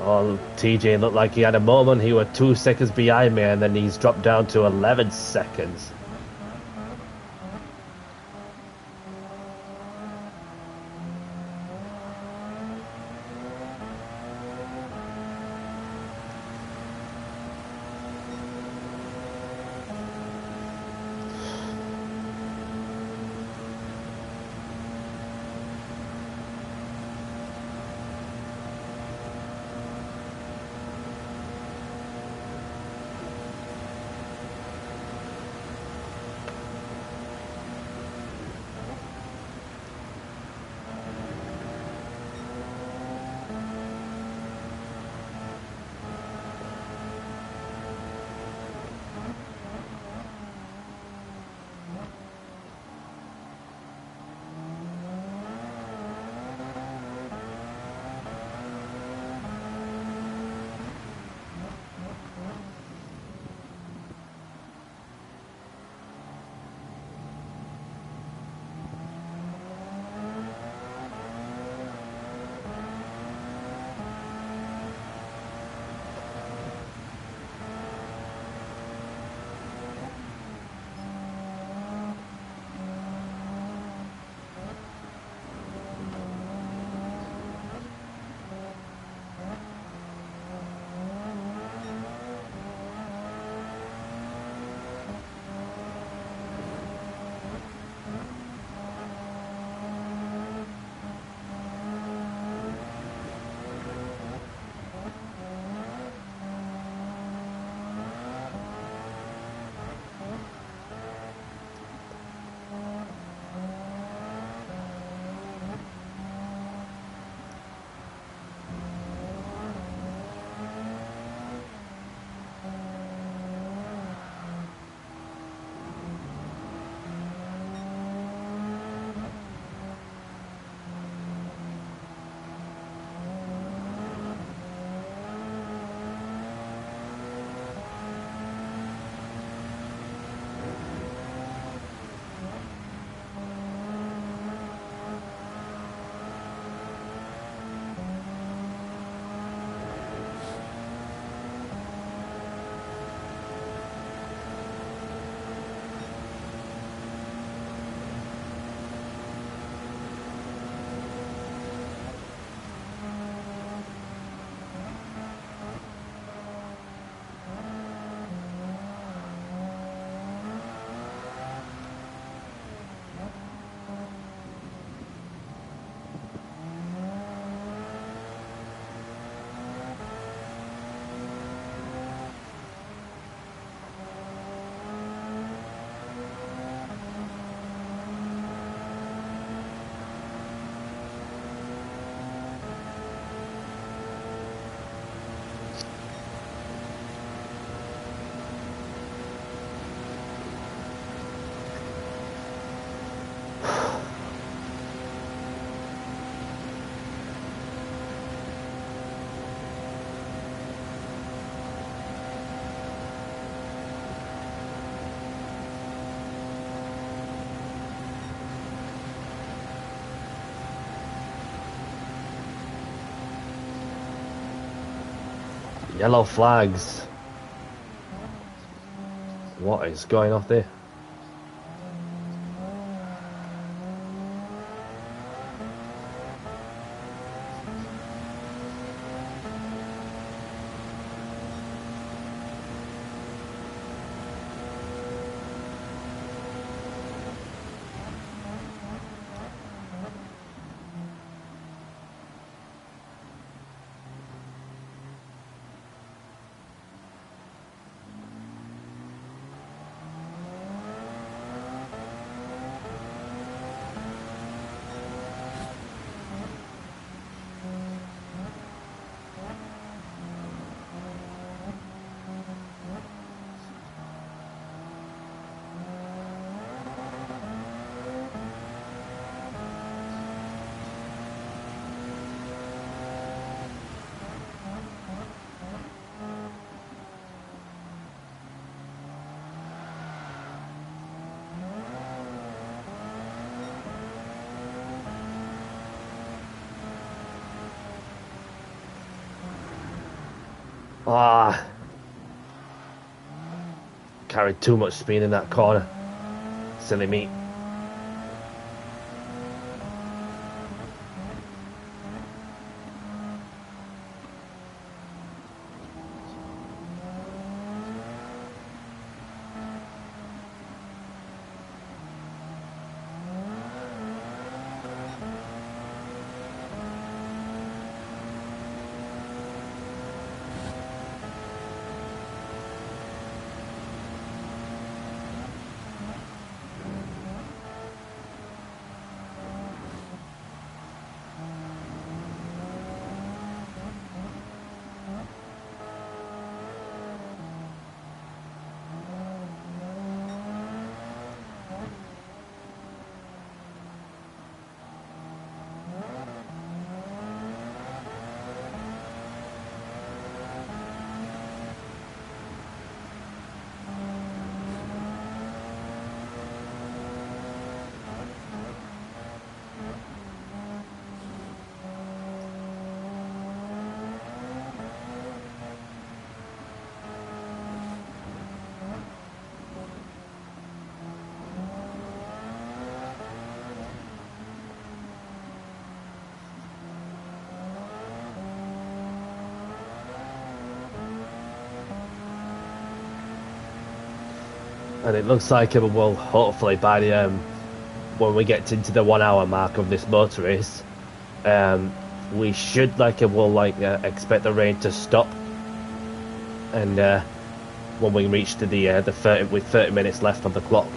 Oh, TJ looked like he had a moment. He was 2 seconds behind me, and then he's dropped down to 11 seconds. Yellow flags. What is going off there? Ah, carried too much speed in that corner. Silly me. And it looks like well, hopefully by the when we get into the 1 hour mark of this motor race, we should expect the rain to stop, and when we reach to the 30 with 30 minutes left on the clock.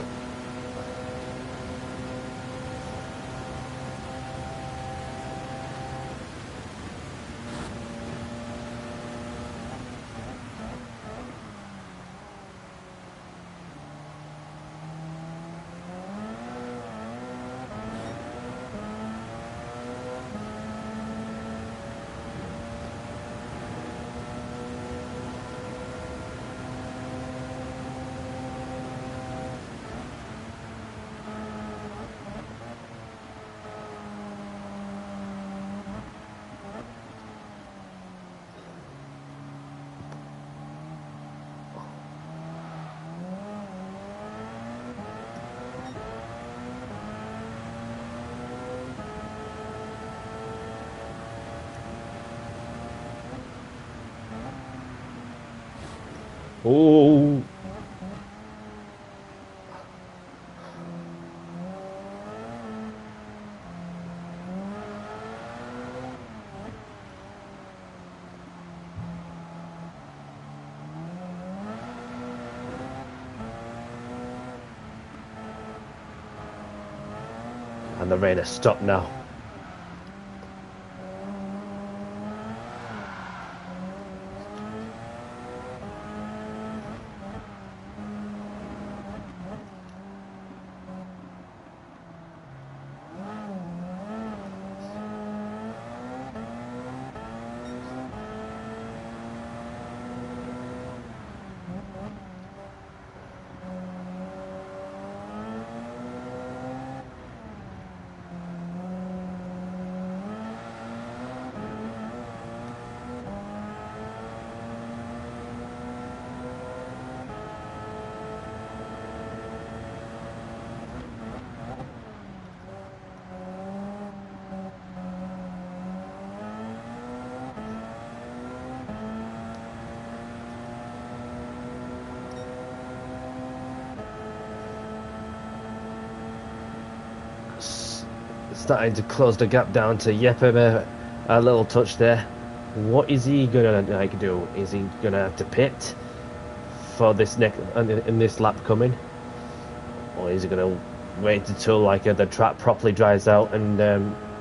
Oh. And the rain has stopped now. starting to close the gap down to Jeppe a little touch there. What is he gonna like do? Is he gonna have to pit for this next in this lap coming, or is he gonna wait until like the track properly dries out and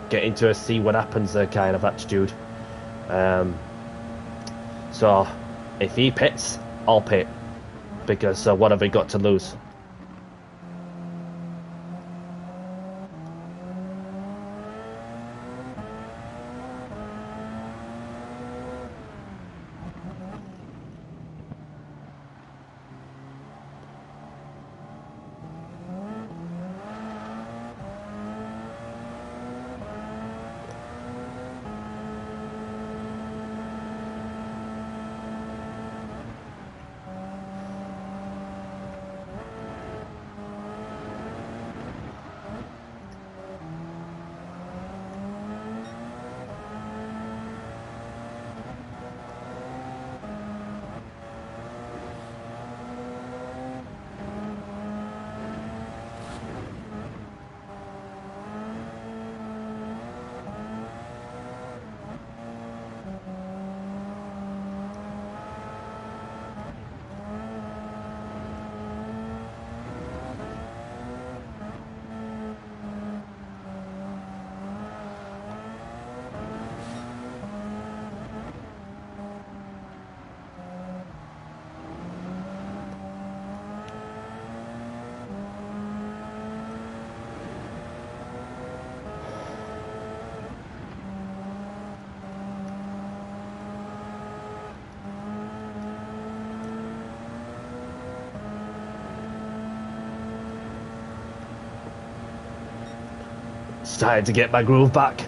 get into a see what happens kind of attitude? So if he pits, I'll pit, because what have we got to lose? Starting to get my groove back.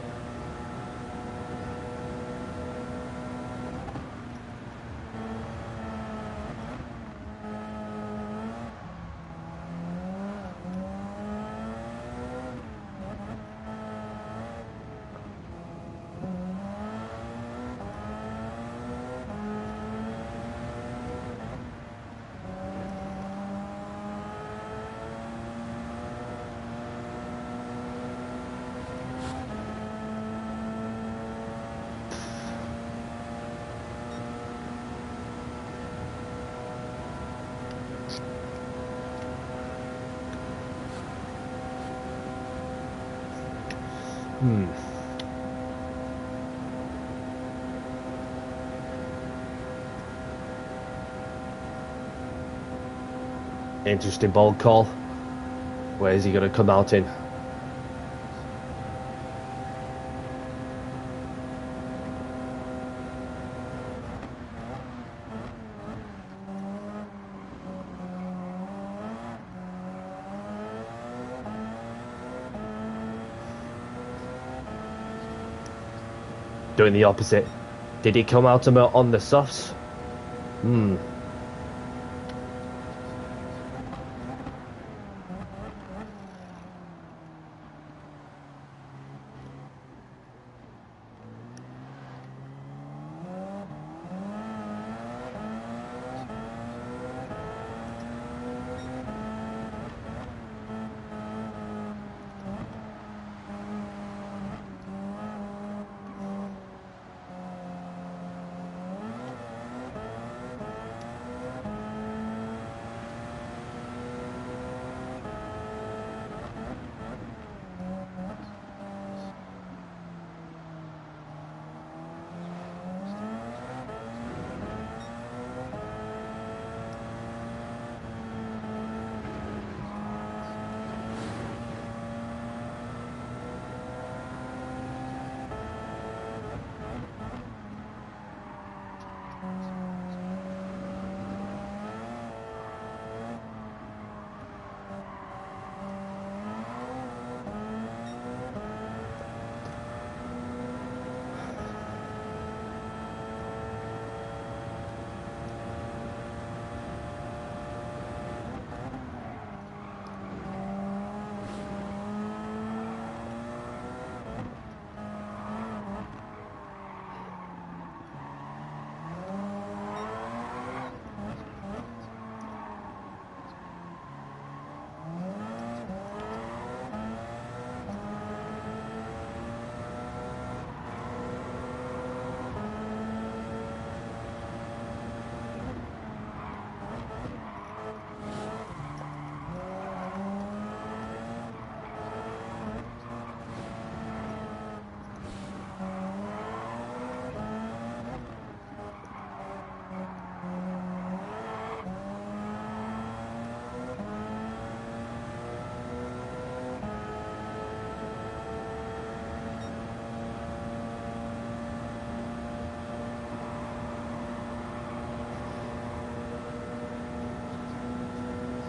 Interesting ball call. Where is he going to come out in? Doing the opposite. Did he come out on the softs?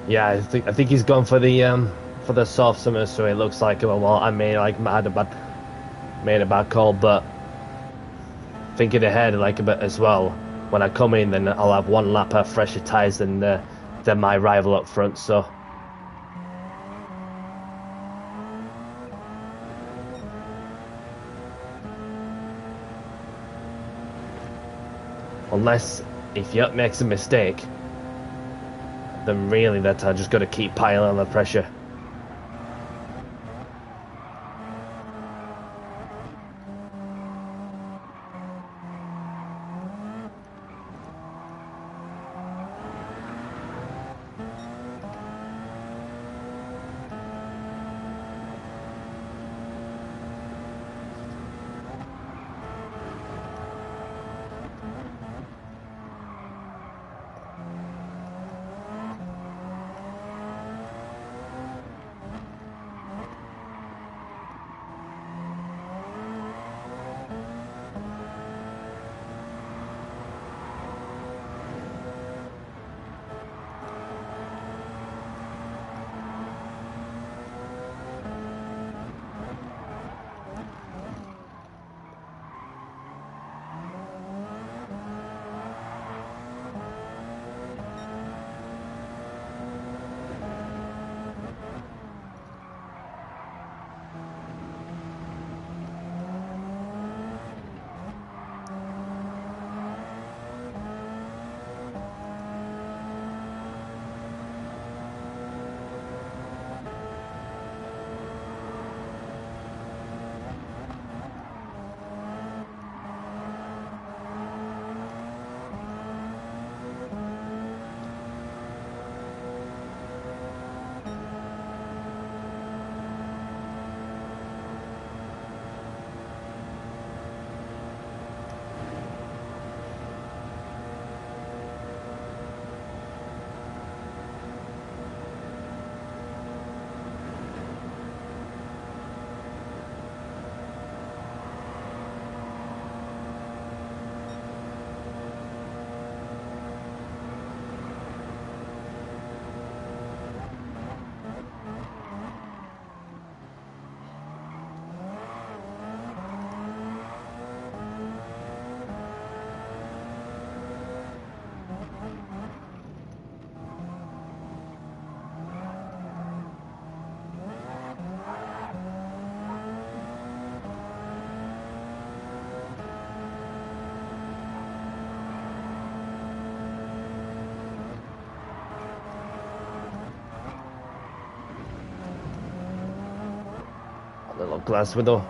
Yeah, I think he's gone for the soft summer, so it looks like well, I may like made a bad call, but thinking ahead like a bit as well. When I come in, then I'll have one lap of fresher tyres than my rival up front. So unless if Yup makes a mistake, then really that I just got to keep piling on the pressure. Little glass window.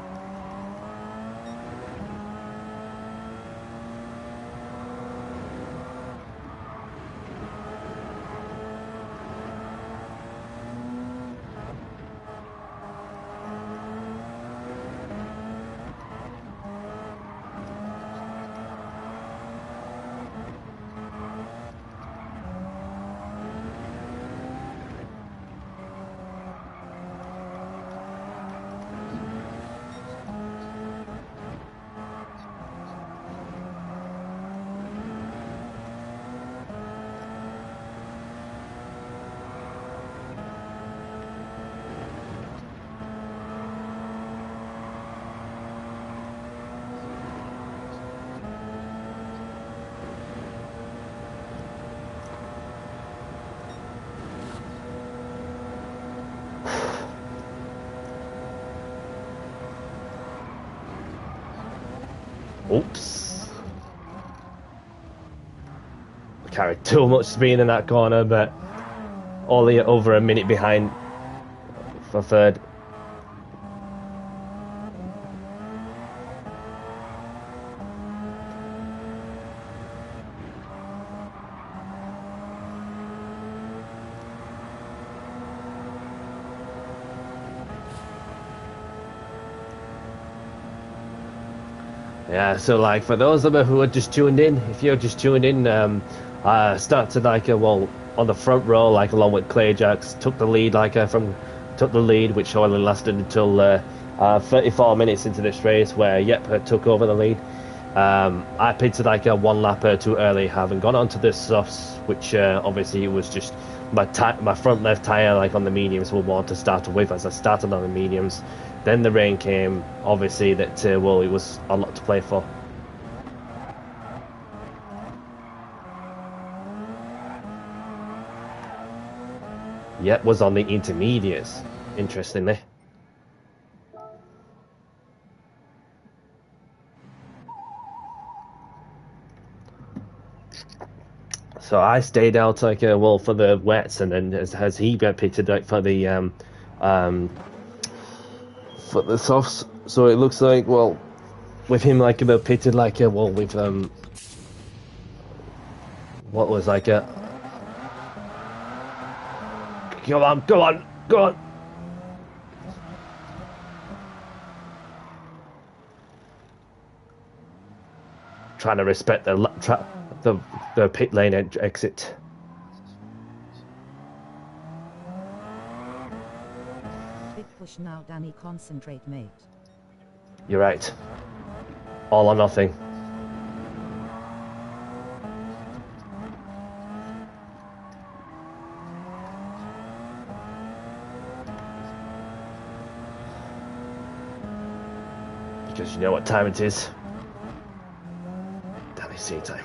Oops. Carried too much speed in that corner, but only over a minute behind for third. Yeah, so like for those of you who are just tuned in, if you're just tuned in, I started like on the front row, like along with Clay Jacks, took the lead which only lasted until 34 minutes into this race, where Yep took over the lead. I pitted like one lap too early, having gone onto the softs, which obviously was just my front left tire, like on the mediums, will want to start with. As I started on the mediums, then the rain came. Obviously, that well, it was a lot to play for. Yep, was on the intermediates. Interestingly. So I stayed out like well for the wets, and then as he got pitted like for the softs. So it looks like, well, with him like about pitted like well with what was like a go on. Trying to respect the pit lane exit. Big push now, Danny. Concentrate, mate. You're right. All or nothing. Because you know what time it is. Danny's scene time.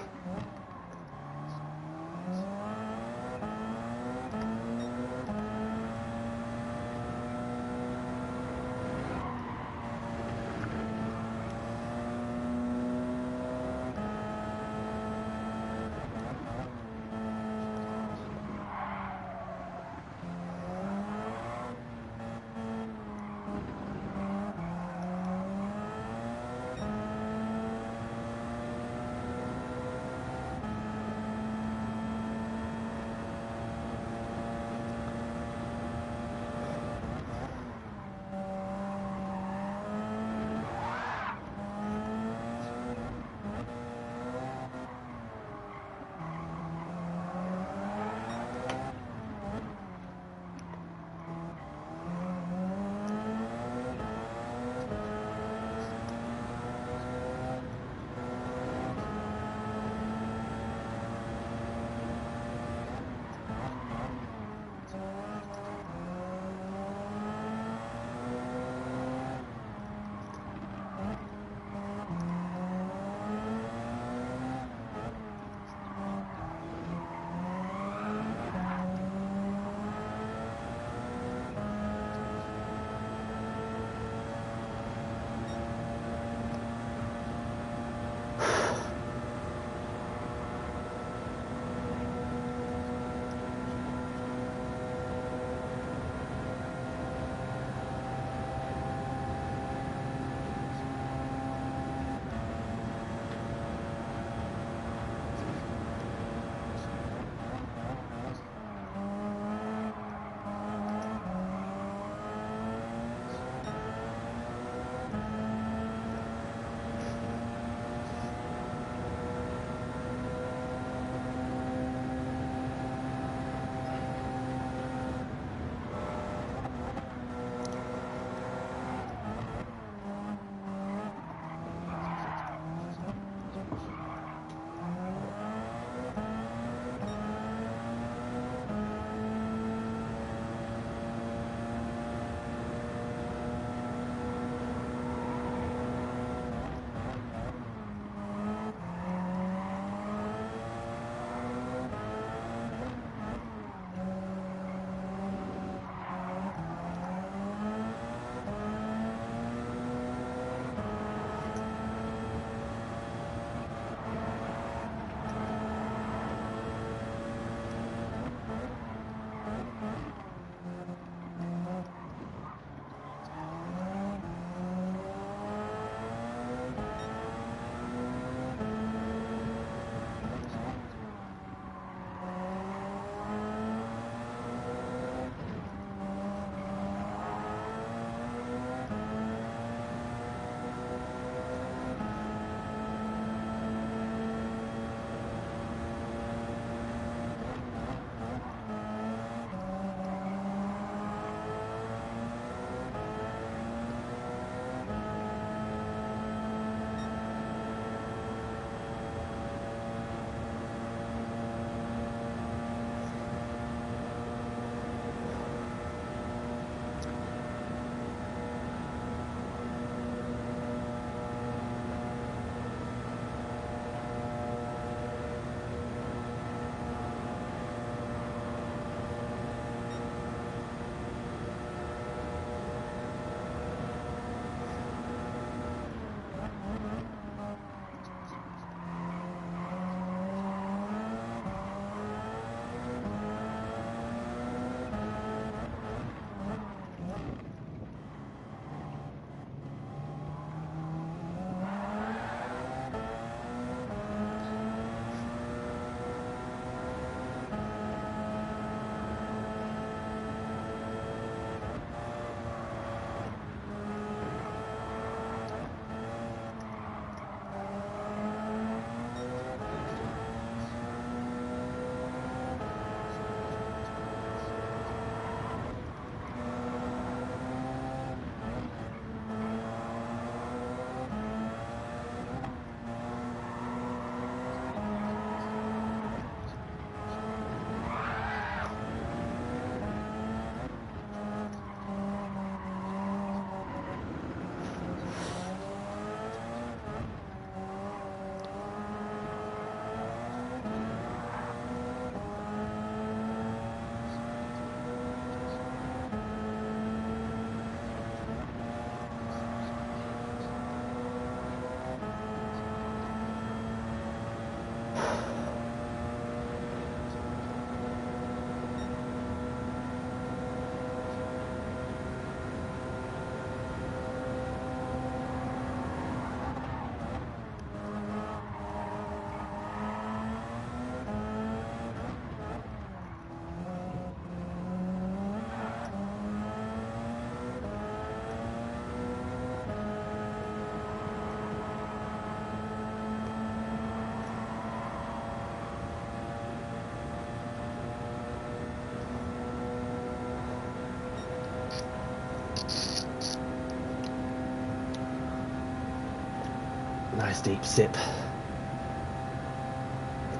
nice deep sip.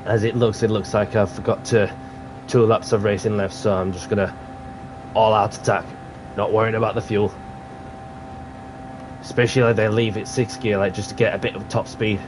As it looks like I've got 2 laps of racing left, so I'm just gonna all out attack, not worrying about the fuel. Especially like they leave it 6 gear, like just to get a bit of top speed.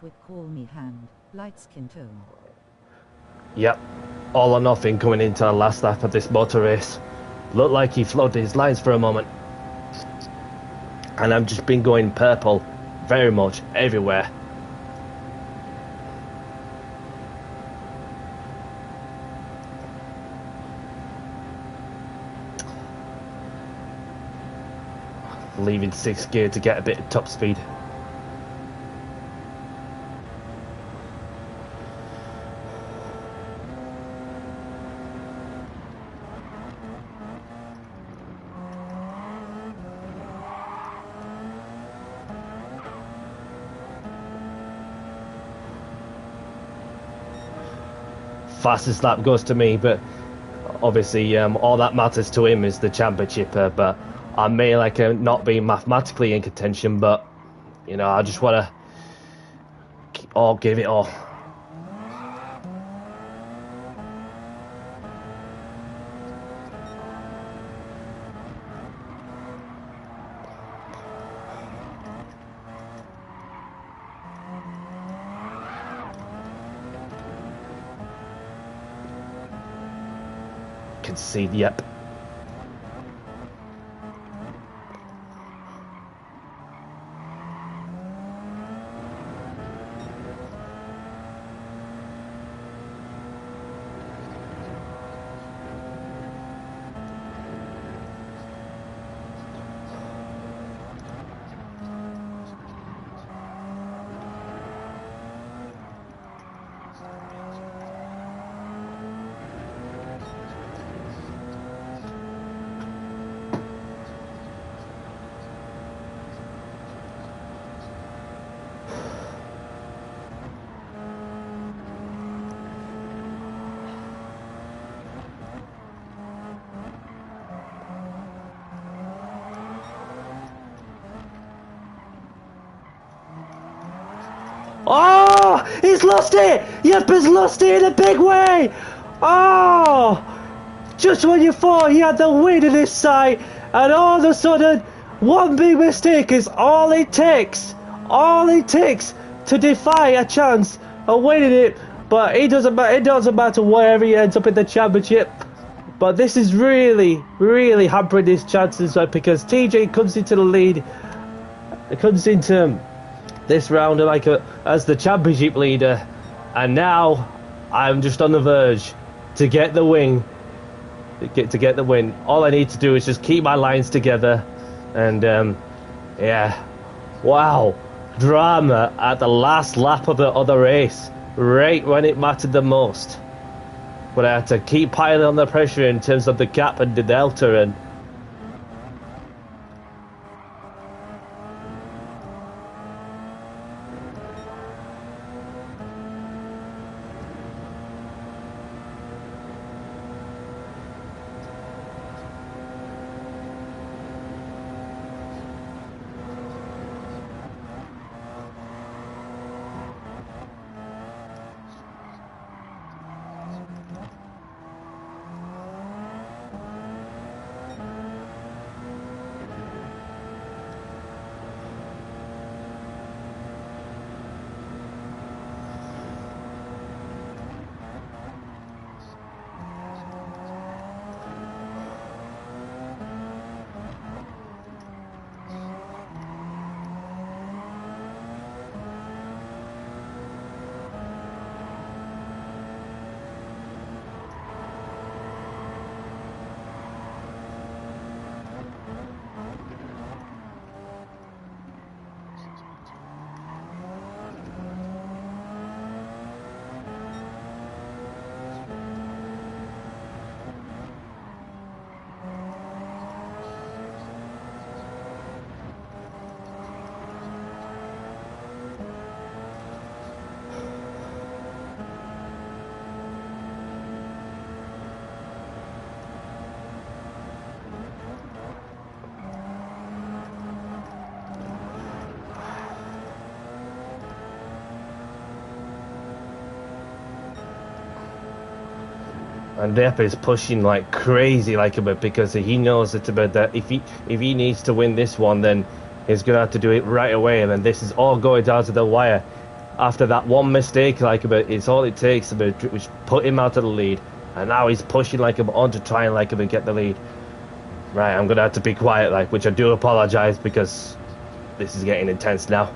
quick call me hand, light skin tone. Yep, all or nothing coming into the last lap of this motor race. Looked like he floated his lines for a moment. And I've just been going purple very much everywhere. Leaving 6th gear to get a bit of top speed. Fastest lap goes to me, but obviously all that matters to him is the championship, but I may not be mathematically in contention, but you know, I just want to give it all. Concede, yep. Oh, he's lost it! Yepper's lost it in a big way! Oh! Just when you thought he had the win in his sight, and all of a sudden, one big mistake is all it takes to defy a chance of winning it. But it doesn't matter wherever he ends up in the championship. But this is really, really hampering his chances, right? Because TJ comes into the lead, comes into this round as the championship leader, and now I'm just on the verge to get the win. To get the win. All I need to do is just keep my lines together, and yeah, wow, drama at the last lap of the race, right when it mattered the most. But I had to keep piling on the pressure in terms of the gap and the delta, and And Depp is pushing like crazy, like a bit, because he knows it's about that. If he needs to win this one, then he's gonna have to do it right away, and then this is all going down to the wire. after that one mistake, like it's all it takes, which put him out of the lead, and now he's pushing like on to try and like get the lead. Right, I'm gonna have to be quiet, like, which I do apologize because this is getting intense now.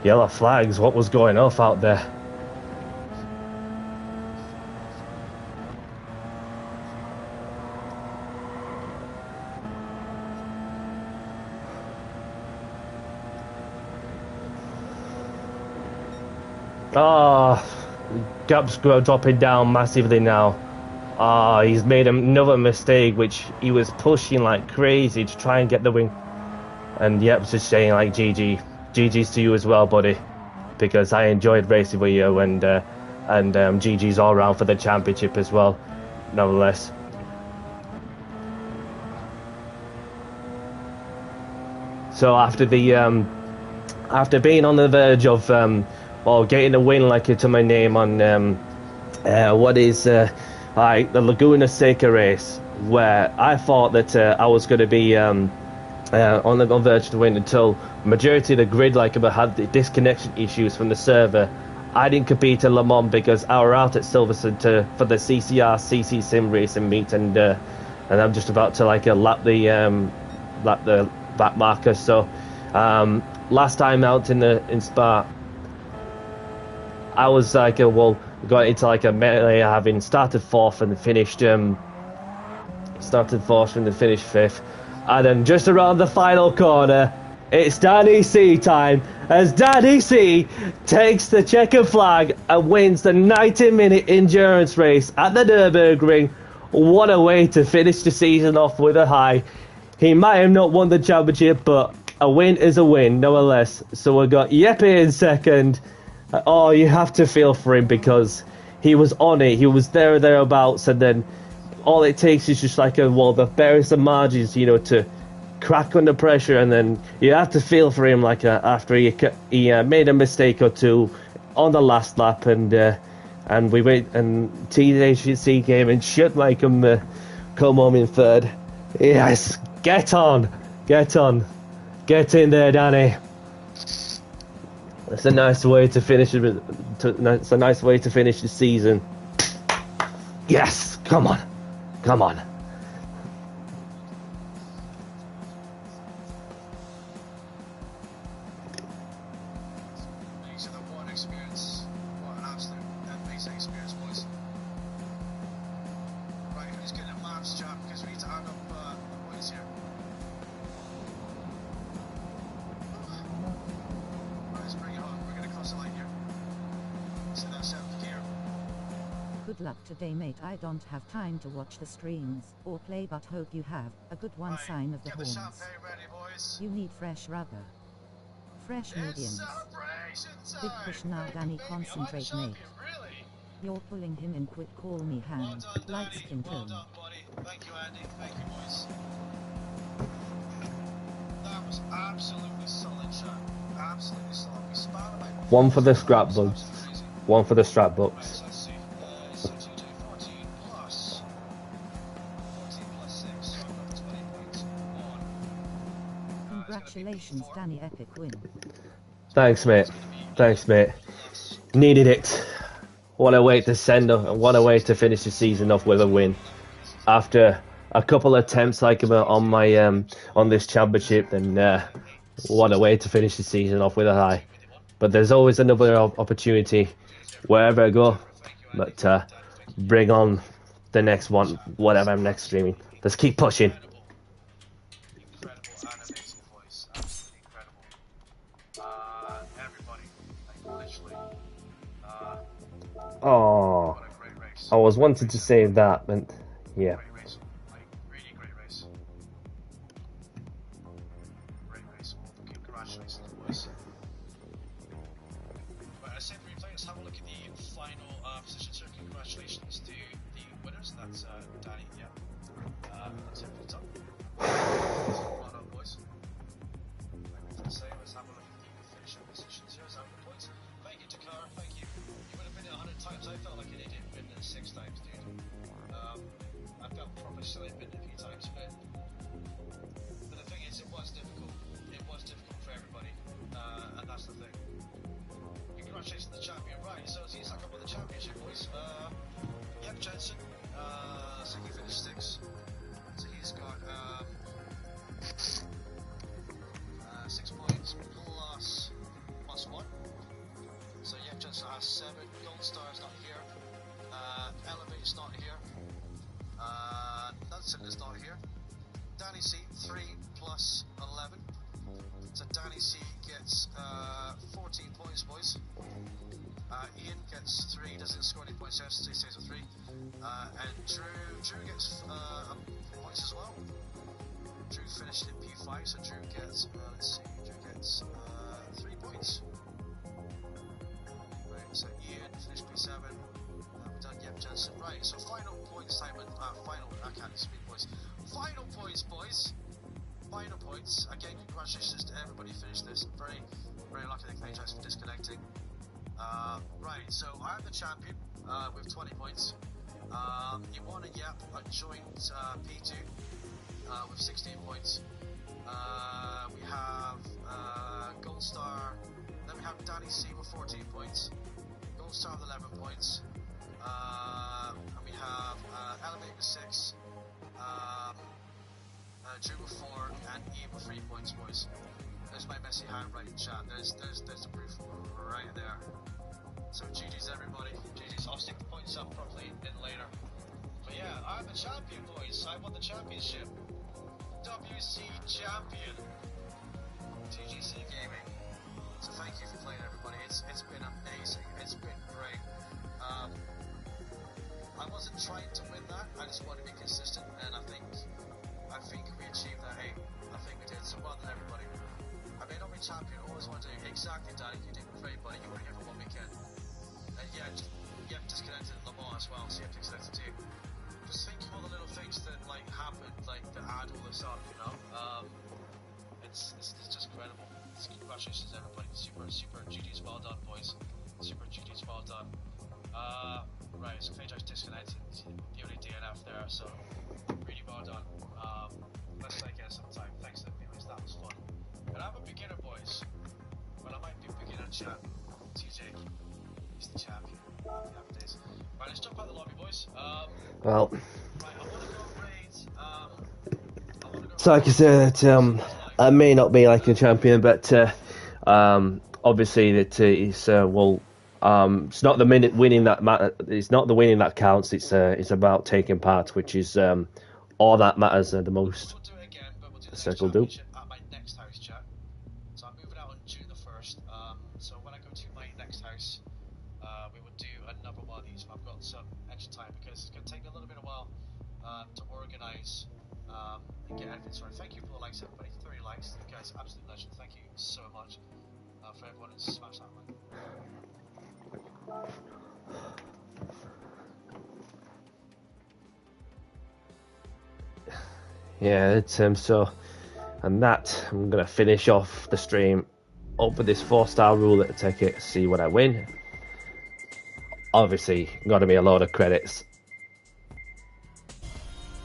Yellow flags, what was going off out there? Gap's dropping down massively now. He's made another mistake, which he was pushing like crazy to try and get the win. And yep, just saying like GG's to you as well, buddy, because I enjoyed racing with you, and GG's all round for the championship as well, nonetheless. So after being on the verge of getting a win like to my name on the Laguna Seca race, where I thought that I was going to be on the verge to win until majority of the grid had the disconnection issues from the server. I didn't compete in Le Mans because I were out at Silverstone for the CC Sim racing meet, and I'm just about to lap the back marker. So last time out in Spa, I was got into a melee, having started fourth and finished fifth. And then just around the final corner, it's Danny C time, as Danny C takes the checkered flag and wins the 90-minute endurance race at the Nurburgring. What a way to finish the season off with a high. He might have not won the championship, but a win is a win, nonetheless. So we got Yeppe in second. Oh, you have to feel for him because he was on it. He was thereabouts, and then all it takes is just the barest of margins, to crack under pressure, and then you have to feel for him after he made a mistake or two on the last lap, and we went, and TJC came and shit him come home in third. Yes, get in there, Danny. That's a nice way to finish it. It's a nice way to finish the season. Yes, come on. These are the one experience. What an absolute amazing experience, boys. Right, who's getting a laps chat because we need to add up the points here. Right, let's bring it on. We're going to cross the line here. So that's seventh gear. Good luck today, mate. I don't have time to watch the streams or play, but hope you have a good one. Right, sign of the horns. Ready, boys. You need fresh rubber. Fresh mediums. Big push now, Danny. Concentrate, mate. Really? You're pulling him in. Quick, call me hand. Light skin tone. Well done, buddy. Thank you, Andy. Thank you, boys. That was absolutely solid, Sean. Absolutely solid. We spat about One for the scrapbooks. One for the scrapbooks. Let's see. So to do 14 plus 6, so I've got 20.1. Congratulations, Danny. Epic win. Thanks, mate. Needed it. What a way to finish the season off with a win. After a couple of attempts like on my on this championship, then what a way to finish the season off with a high. But there's always another opportunity wherever I go. But bring on the next one, whatever I'm next streaming. Let's keep pushing. Incredible and amazing voice, absolutely incredible. Everybody, like literally. Oh, What a great race. I was wanting to save that, but yeah. Great race, like really great race. Great race. Congratulations, boys. But as I said, replay, let's have a look at the final position. So congratulations to the winners. That's Danny. Yeah. That's it for the top. Well done, boys. Let's have a look at the finishing positions here. So points. Thank you to Car. Thank you. You would have been it 100 times. I felt like an idiot been it 6 times, dude. I felt probably silly been it a few times, but the thing is, it was difficult. It was difficult for everybody, and that's the thing. Congratulations to the champion, right? So it seems like I won the championship, boys. Yep, Jensen. So he finished 6. So he's got 6 points plus 1. So Yep Jensen has 7. Gold Star's not here. Elevator's not here. Knudsen is not here. Danny C 3 plus 11. So Danny C gets 14 points, boys. Ian gets 3, doesn't score any points here, so he stays with 3. And Drew gets points as well. Drew finished in P5, so Drew gets, Drew gets 3 points. Right, so Ian finished P7. We've done Yep Jensen. Right, so final points time, I can't speak, boys. Final points, boys. Final points. Again, congratulations to everybody who finished this. Very, very lucky to thank you guys for disconnecting. Right, so I'm the champion with 20 points. Iwana Yep joined P2 with 16 points. We have Gold Star, then we have Danny C with 14 points. Gold Star with 11 points. And we have Elevate with 6. Drew with 4 and Ian with 3 points, boys. There's my messy handwriting chat. There's the proof right there. So GG's everybody. GG's. I'll stick the points up properly in later. But yeah, I'm the champion, boys. I won the championship. WC champion. TJC Gaming. So thank you for playing, everybody. It's been amazing. It's been great. I wasn't trying to win that. I just wanted to be consistent, and I think we achieved that. Hey, I think we did. So well done, everybody. I may not be champion. I always want to do exactly, Danny. You did great, buddy. You were here for 1 weekend. And yeah, you have disconnected Le Mans as well, so you have to disconnect too. Just think of all the little things that like happened, like that add all this up, you know. It's just incredible. Congratulations, everybody. Super GG's well done, boys. Super GG's well done. Right, so Phaedra disconnected. The only DNF there, so really well done. Let's play again sometime. Thanks, anyways. That was fun. And I'm a beginner, boys. But I might do beginner chat. TJ, he's the champion. Days. Right, let's jump out the lobby, boys. Well, right, I want to go raid. So like I said, that I may not be like a champion, but obviously that it's it's not the minute winning that matter. It's not the winning that counts. It's about taking part, which is all that matters the most. We'll do it again, but we'll do the Circle next do. championship at my next house, chat. So I'm moving out on June the 1st. So when I go to my next house, we will do another one of these. I've got some extra time because it's going to take a little bit of a while to organise and get everything sorted. Thank you for the likes, everybody. 30 likes. You guys are absolute legend. Thank you so much for everyone who's smashed that one. Yeah, it's so, and that I'm gonna finish off the stream up with this 4-star roulette ticket. See what I win. Obviously, got to be a lot of credits.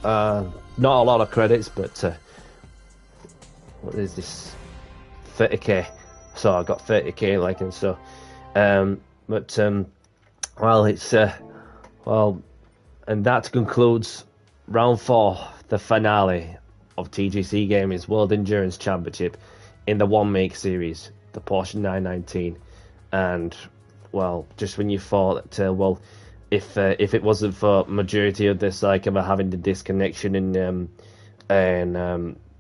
Not a lot of credits, but what is this? 30k. So I got 30k, like, and so, well, it's well, and that concludes round 4. the finale of TJC Gaming's World Endurance Championship in the one make series, the Porsche 919. And well, just when you thought that well, if it wasn't for majority of this like of having the disconnection in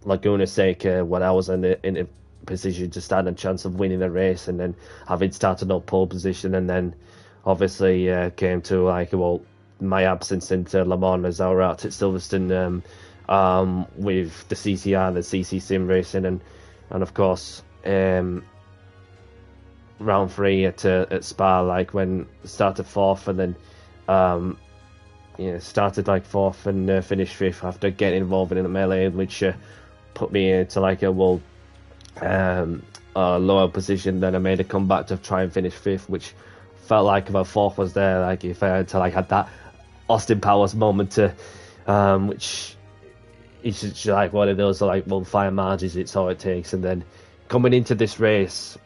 Laguna Seca when I was in a position to stand a chance of winning the race, and then having started on pole position, and then obviously came to like well my absence into Le Mans as I were out at Silverstone with the CCR, the CC Sim Racing, and of course round 3 at Spa, like when started 4th, and then started like 4th and finished 5th after getting involved in a melee, which put me into like a lower position. Then I made a comeback to try and finish 5th, which felt like if a 4th was there, like if I had to like had that Austin Powers moment to which is just like one of those like well fine margins, it's all it takes. And then coming into this race,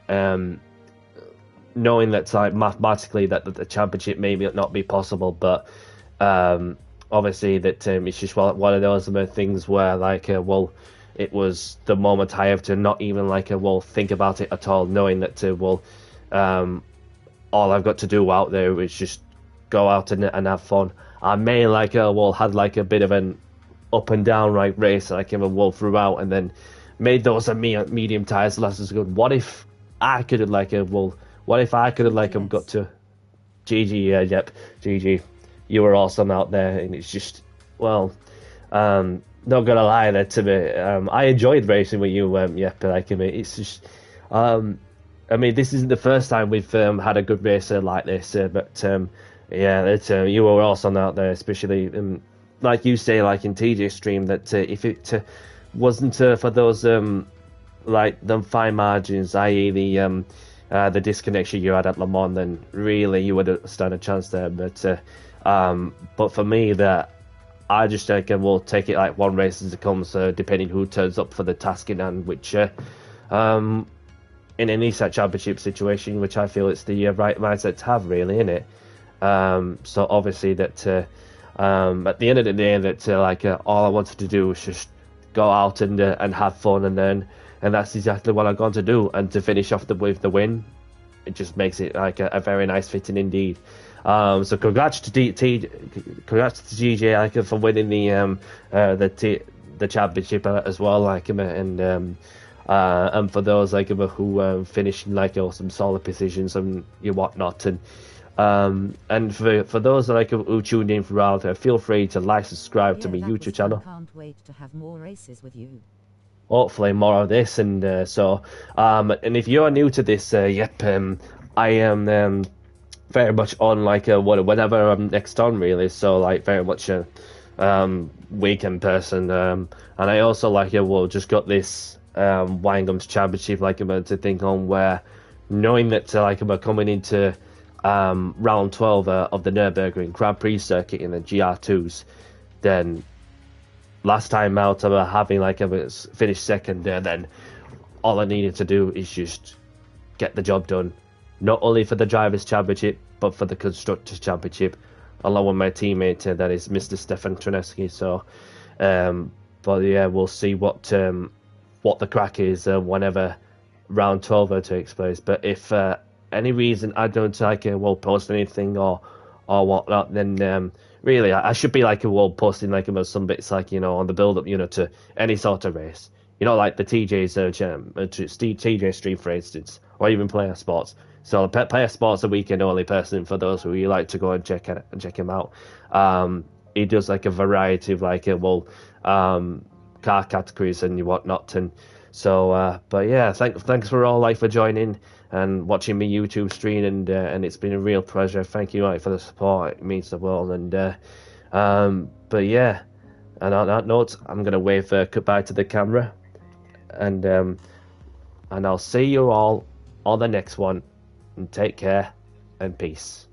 knowing that like mathematically that the championship may not be possible, but obviously that it's just one of those things where like well it was the moment I have to not even like think about it at all, knowing that all I've got to do out there is just go out and have fun. I may like had like a bit of an up and down like race like throughout, and then made those medium tires last as good. What if I could have like what if I could have like got to GG? Yep, GG. You were awesome out there, and it's just not gonna lie there to me. I enjoyed racing with you, Yep. Like it's just, I mean, this isn't the first time we've had a good racer like this, but you were awesome out there, especially like you say, like in TJ's stream, that if it wasn't for those like them fine margins, i.e. the disconnection you had at Le Mans, then really you would have stood a chance there. But for me, that I just think we'll take it like one race as it comes, depending who turns up for the task in hand, which in any such championship situation, which I feel it's the right mindset to have, really, in it. So obviously that at the end of the day, that all I wanted to do was just go out and have fun, and that's exactly what I'm going to do. And to finish off with the win, it just makes it like a very nice fitting indeed. So congrats to GJ like for winning the championship as well, like and for those like who finished like some solid positions and whatnot, and for those like who tuned in throughout, feel free to like, subscribe to my YouTube channel. Can't wait to have more races with you. Hopefully more of this, and and if you're new to this, I am very much on like whenever I'm next on, really. So like very much a weekend person, and I also like just got this Wangums Championship like to think on, where knowing that like I'm coming into round 12 of the Nurburgring Grand Prix circuit in the GR2s, then last time out of having like finished second there, then all I needed to do is just get the job done, not only for the Drivers' Championship but for the Constructors' Championship, along with my teammate that is Mr. Stefan Trineski. So but yeah, we'll see what the crack is whenever round 12 takes place. But if any reason I don't post anything or whatnot, then really I should be posting about some bits on the build up to any sort of race, like the TJ's TJ stream, for instance, or even Player Sports. So Player Sports a weekend only person for those who you like to go and check him out. He does a variety of car categories and whatnot, and so but yeah, thanks for all for joining and watching me YouTube stream, and it's been a real pleasure. Thank you for the support, it means the world. And but yeah, and on that note, I'm gonna wave goodbye to the camera, and I'll see you all on the next one, and take care and peace.